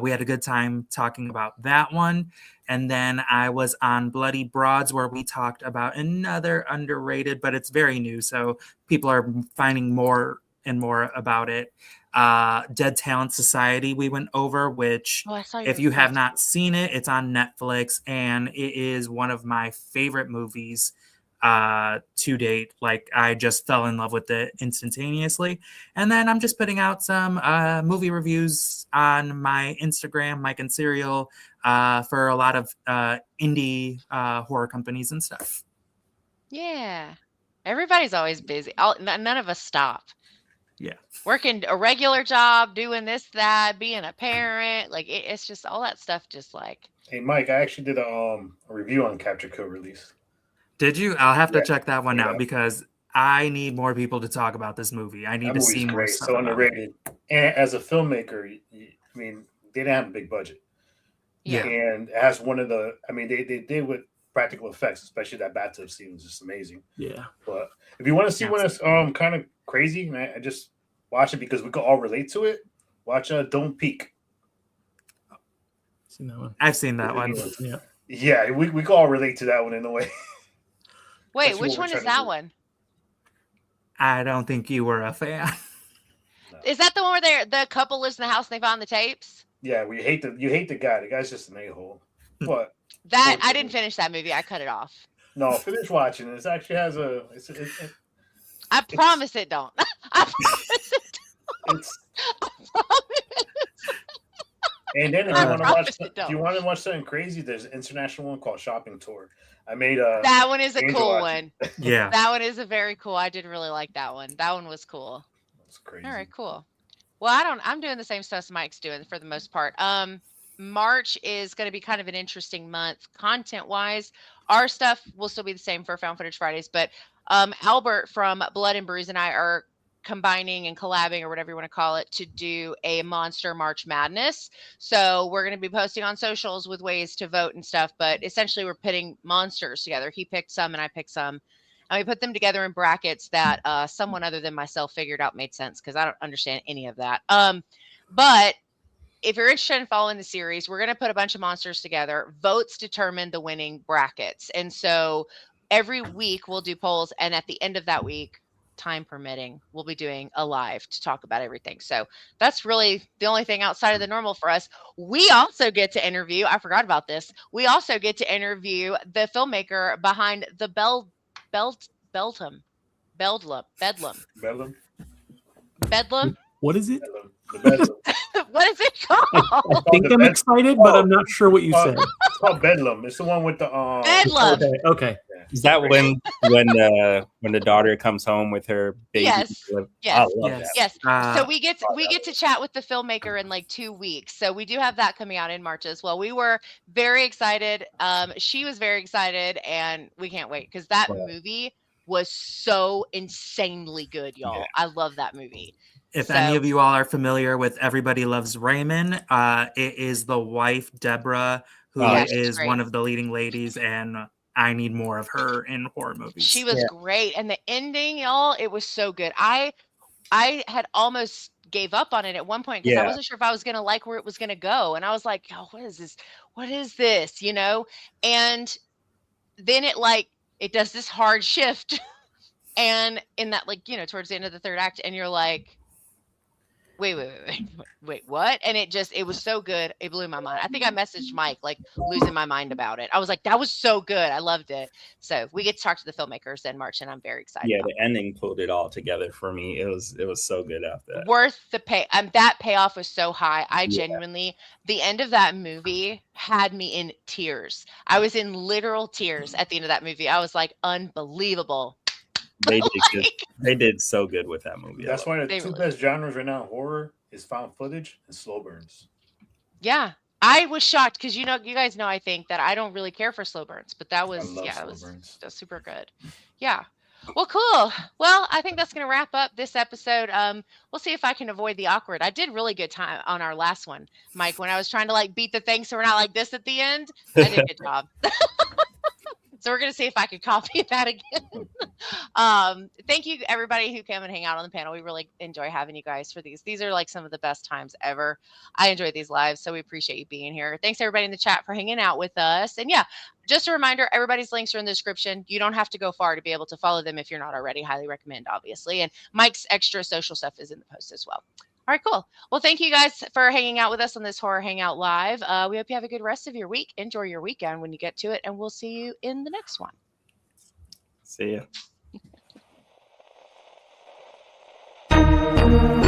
We had a good time talking about that one. And then I was on Bloody Broads, where we talked about another underrated, but it's very new, so people are finding more and more about it. Dead Talent Society we went over, which if you have not seen it, it's on Netflix, and it is one of my favorite movies to date. Like, I just fell in love with it instantaneously. And then I'm just putting out some movie reviews on my Instagram, Mike and Serial, for a lot of indie horror companies and stuff. Yeah. Everybody's always busy. None of us stop. Yeah. Working a regular job, doing this, that, being a parent. Like, it's just all that stuff just like. Hey, Mike, I actually did a review on Capture, Kill, Release. Did you? I'll have to check that one out, because I need more people to talk about this movie. I need to see more stuff. So underrated. And as a filmmaker, I mean, they didn't have a big budget. Yeah. And it has one of the, I mean, they did with practical effects, especially that bathtub scene was just amazing. Yeah. But if you want to see one that's kind of crazy, and I just watch it because we can all relate to it, watch Don't Peek. Seen that one. I've seen that one. Yeah. Yeah, we can all relate to that one in a way. Wait, which one is that one? I don't think you were a fan. No. Is that the one where the couple lives in the house and they found the tapes? Yeah, you hate the guy. The guy's just an a-hole. But that I didn't finish that movie. I cut it off. No, finish watching it. It actually has I promise it don't. I promise it don't. I promise. And then if you want to watch something crazy, there's an international one called Shopping Tour. I made that one is a cool one. Yeah. That one is a very cool. I did really like that one. That one was cool. That's crazy. All right, cool. Well, I'm doing the same stuff Mike's doing for the most part. March is going to be kind of an interesting month content wise. Our stuff will still be the same for Found Footage Fridays, but Albert from Blood and Bruise and I are combining and collabing, or whatever you want to call it, to do a Monster March Madness. So we're going to be posting on socials with ways to vote and stuff, but essentially we're pitting monsters together. He picked some and I picked some, and we put them together in brackets that someone other than myself figured out made sense, because I don't understand any of that. But if you're interested in following the series, we're going to put a bunch of monsters together. Votes determine the winning brackets. And so every week we'll do polls, and at the end of that week, time permitting, we'll be doing a live to talk about everything. So that's really the only thing outside of the normal for us. We also get to interview, I forgot about this, we also get to interview the filmmaker behind the Bedlam. What is it? What is it called? I think I'm excited, but I'm not sure what you said. It's called Bedlam. It's the one with the Bedlam. Okay. Is that when the daughter comes home with her baby? Yes. I love that. Yes. So we get to chat with the filmmaker in like 2 weeks. So we do have that coming out in March as well. We were very excited. She was very excited, and we can't wait, because that movie was so insanely good, y'all. Yeah. I love that movie. If any of you all are familiar with Everybody Loves Raymond, it is the wife, Deborah, who is one of the leading ladies, and I need more of her in horror movies. She was great. And the ending, y'all, it was so good. I had almost gave up on it at one point, because I wasn't sure if I was going to like where it was going to go. And I was like, oh, what is this? What is this? You know? And then it does this hard shift. And in that, towards the end of the third act, and you're like, wait, what? And it was so good. It blew my mind. I think I messaged Mike, like losing my mind about it. I was like, that was so good. I loved it. So we get to talk to the filmmakers in March, and I'm very excited. Yeah, the ending pulled it all together for me. It was so good after that. Worth the pay. That payoff was so high. I genuinely, the end of that movie had me in tears. I was in literal tears at the end of that movie. I was like, unbelievable. They did good. They did so good with that movie. That's why the two best genres right now in horror is found footage and slow burns. Yeah. I was shocked because you guys know I think that I don't really care for slow burns, but that was that's super good. Yeah. Well, cool. Well, I think that's going to wrap up this episode. We'll see if I can avoid the awkward. I did really good time on our last one, Mike, when I was trying to like beat the thing so we're not like this at the end. I did a good job. So we're going to see if I could copy that again. Thank you, everybody who came and hang out on the panel. We really enjoy having you guys for these. These are like some of the best times ever. I enjoy these lives, so we appreciate you being here. Thanks, everybody in the chat, for hanging out with us. And yeah, just a reminder, everybody's links are in the description. You don't have to go far to be able to follow them if you're not already. Highly recommend, obviously. And Mike's extra social stuff is in the post as well. All right, cool. Well, thank you guys for hanging out with us on this Horror Hangout Live. We hope you have a good rest of your week. Enjoy your weekend when you get to it, and we'll see you in the next one. See ya.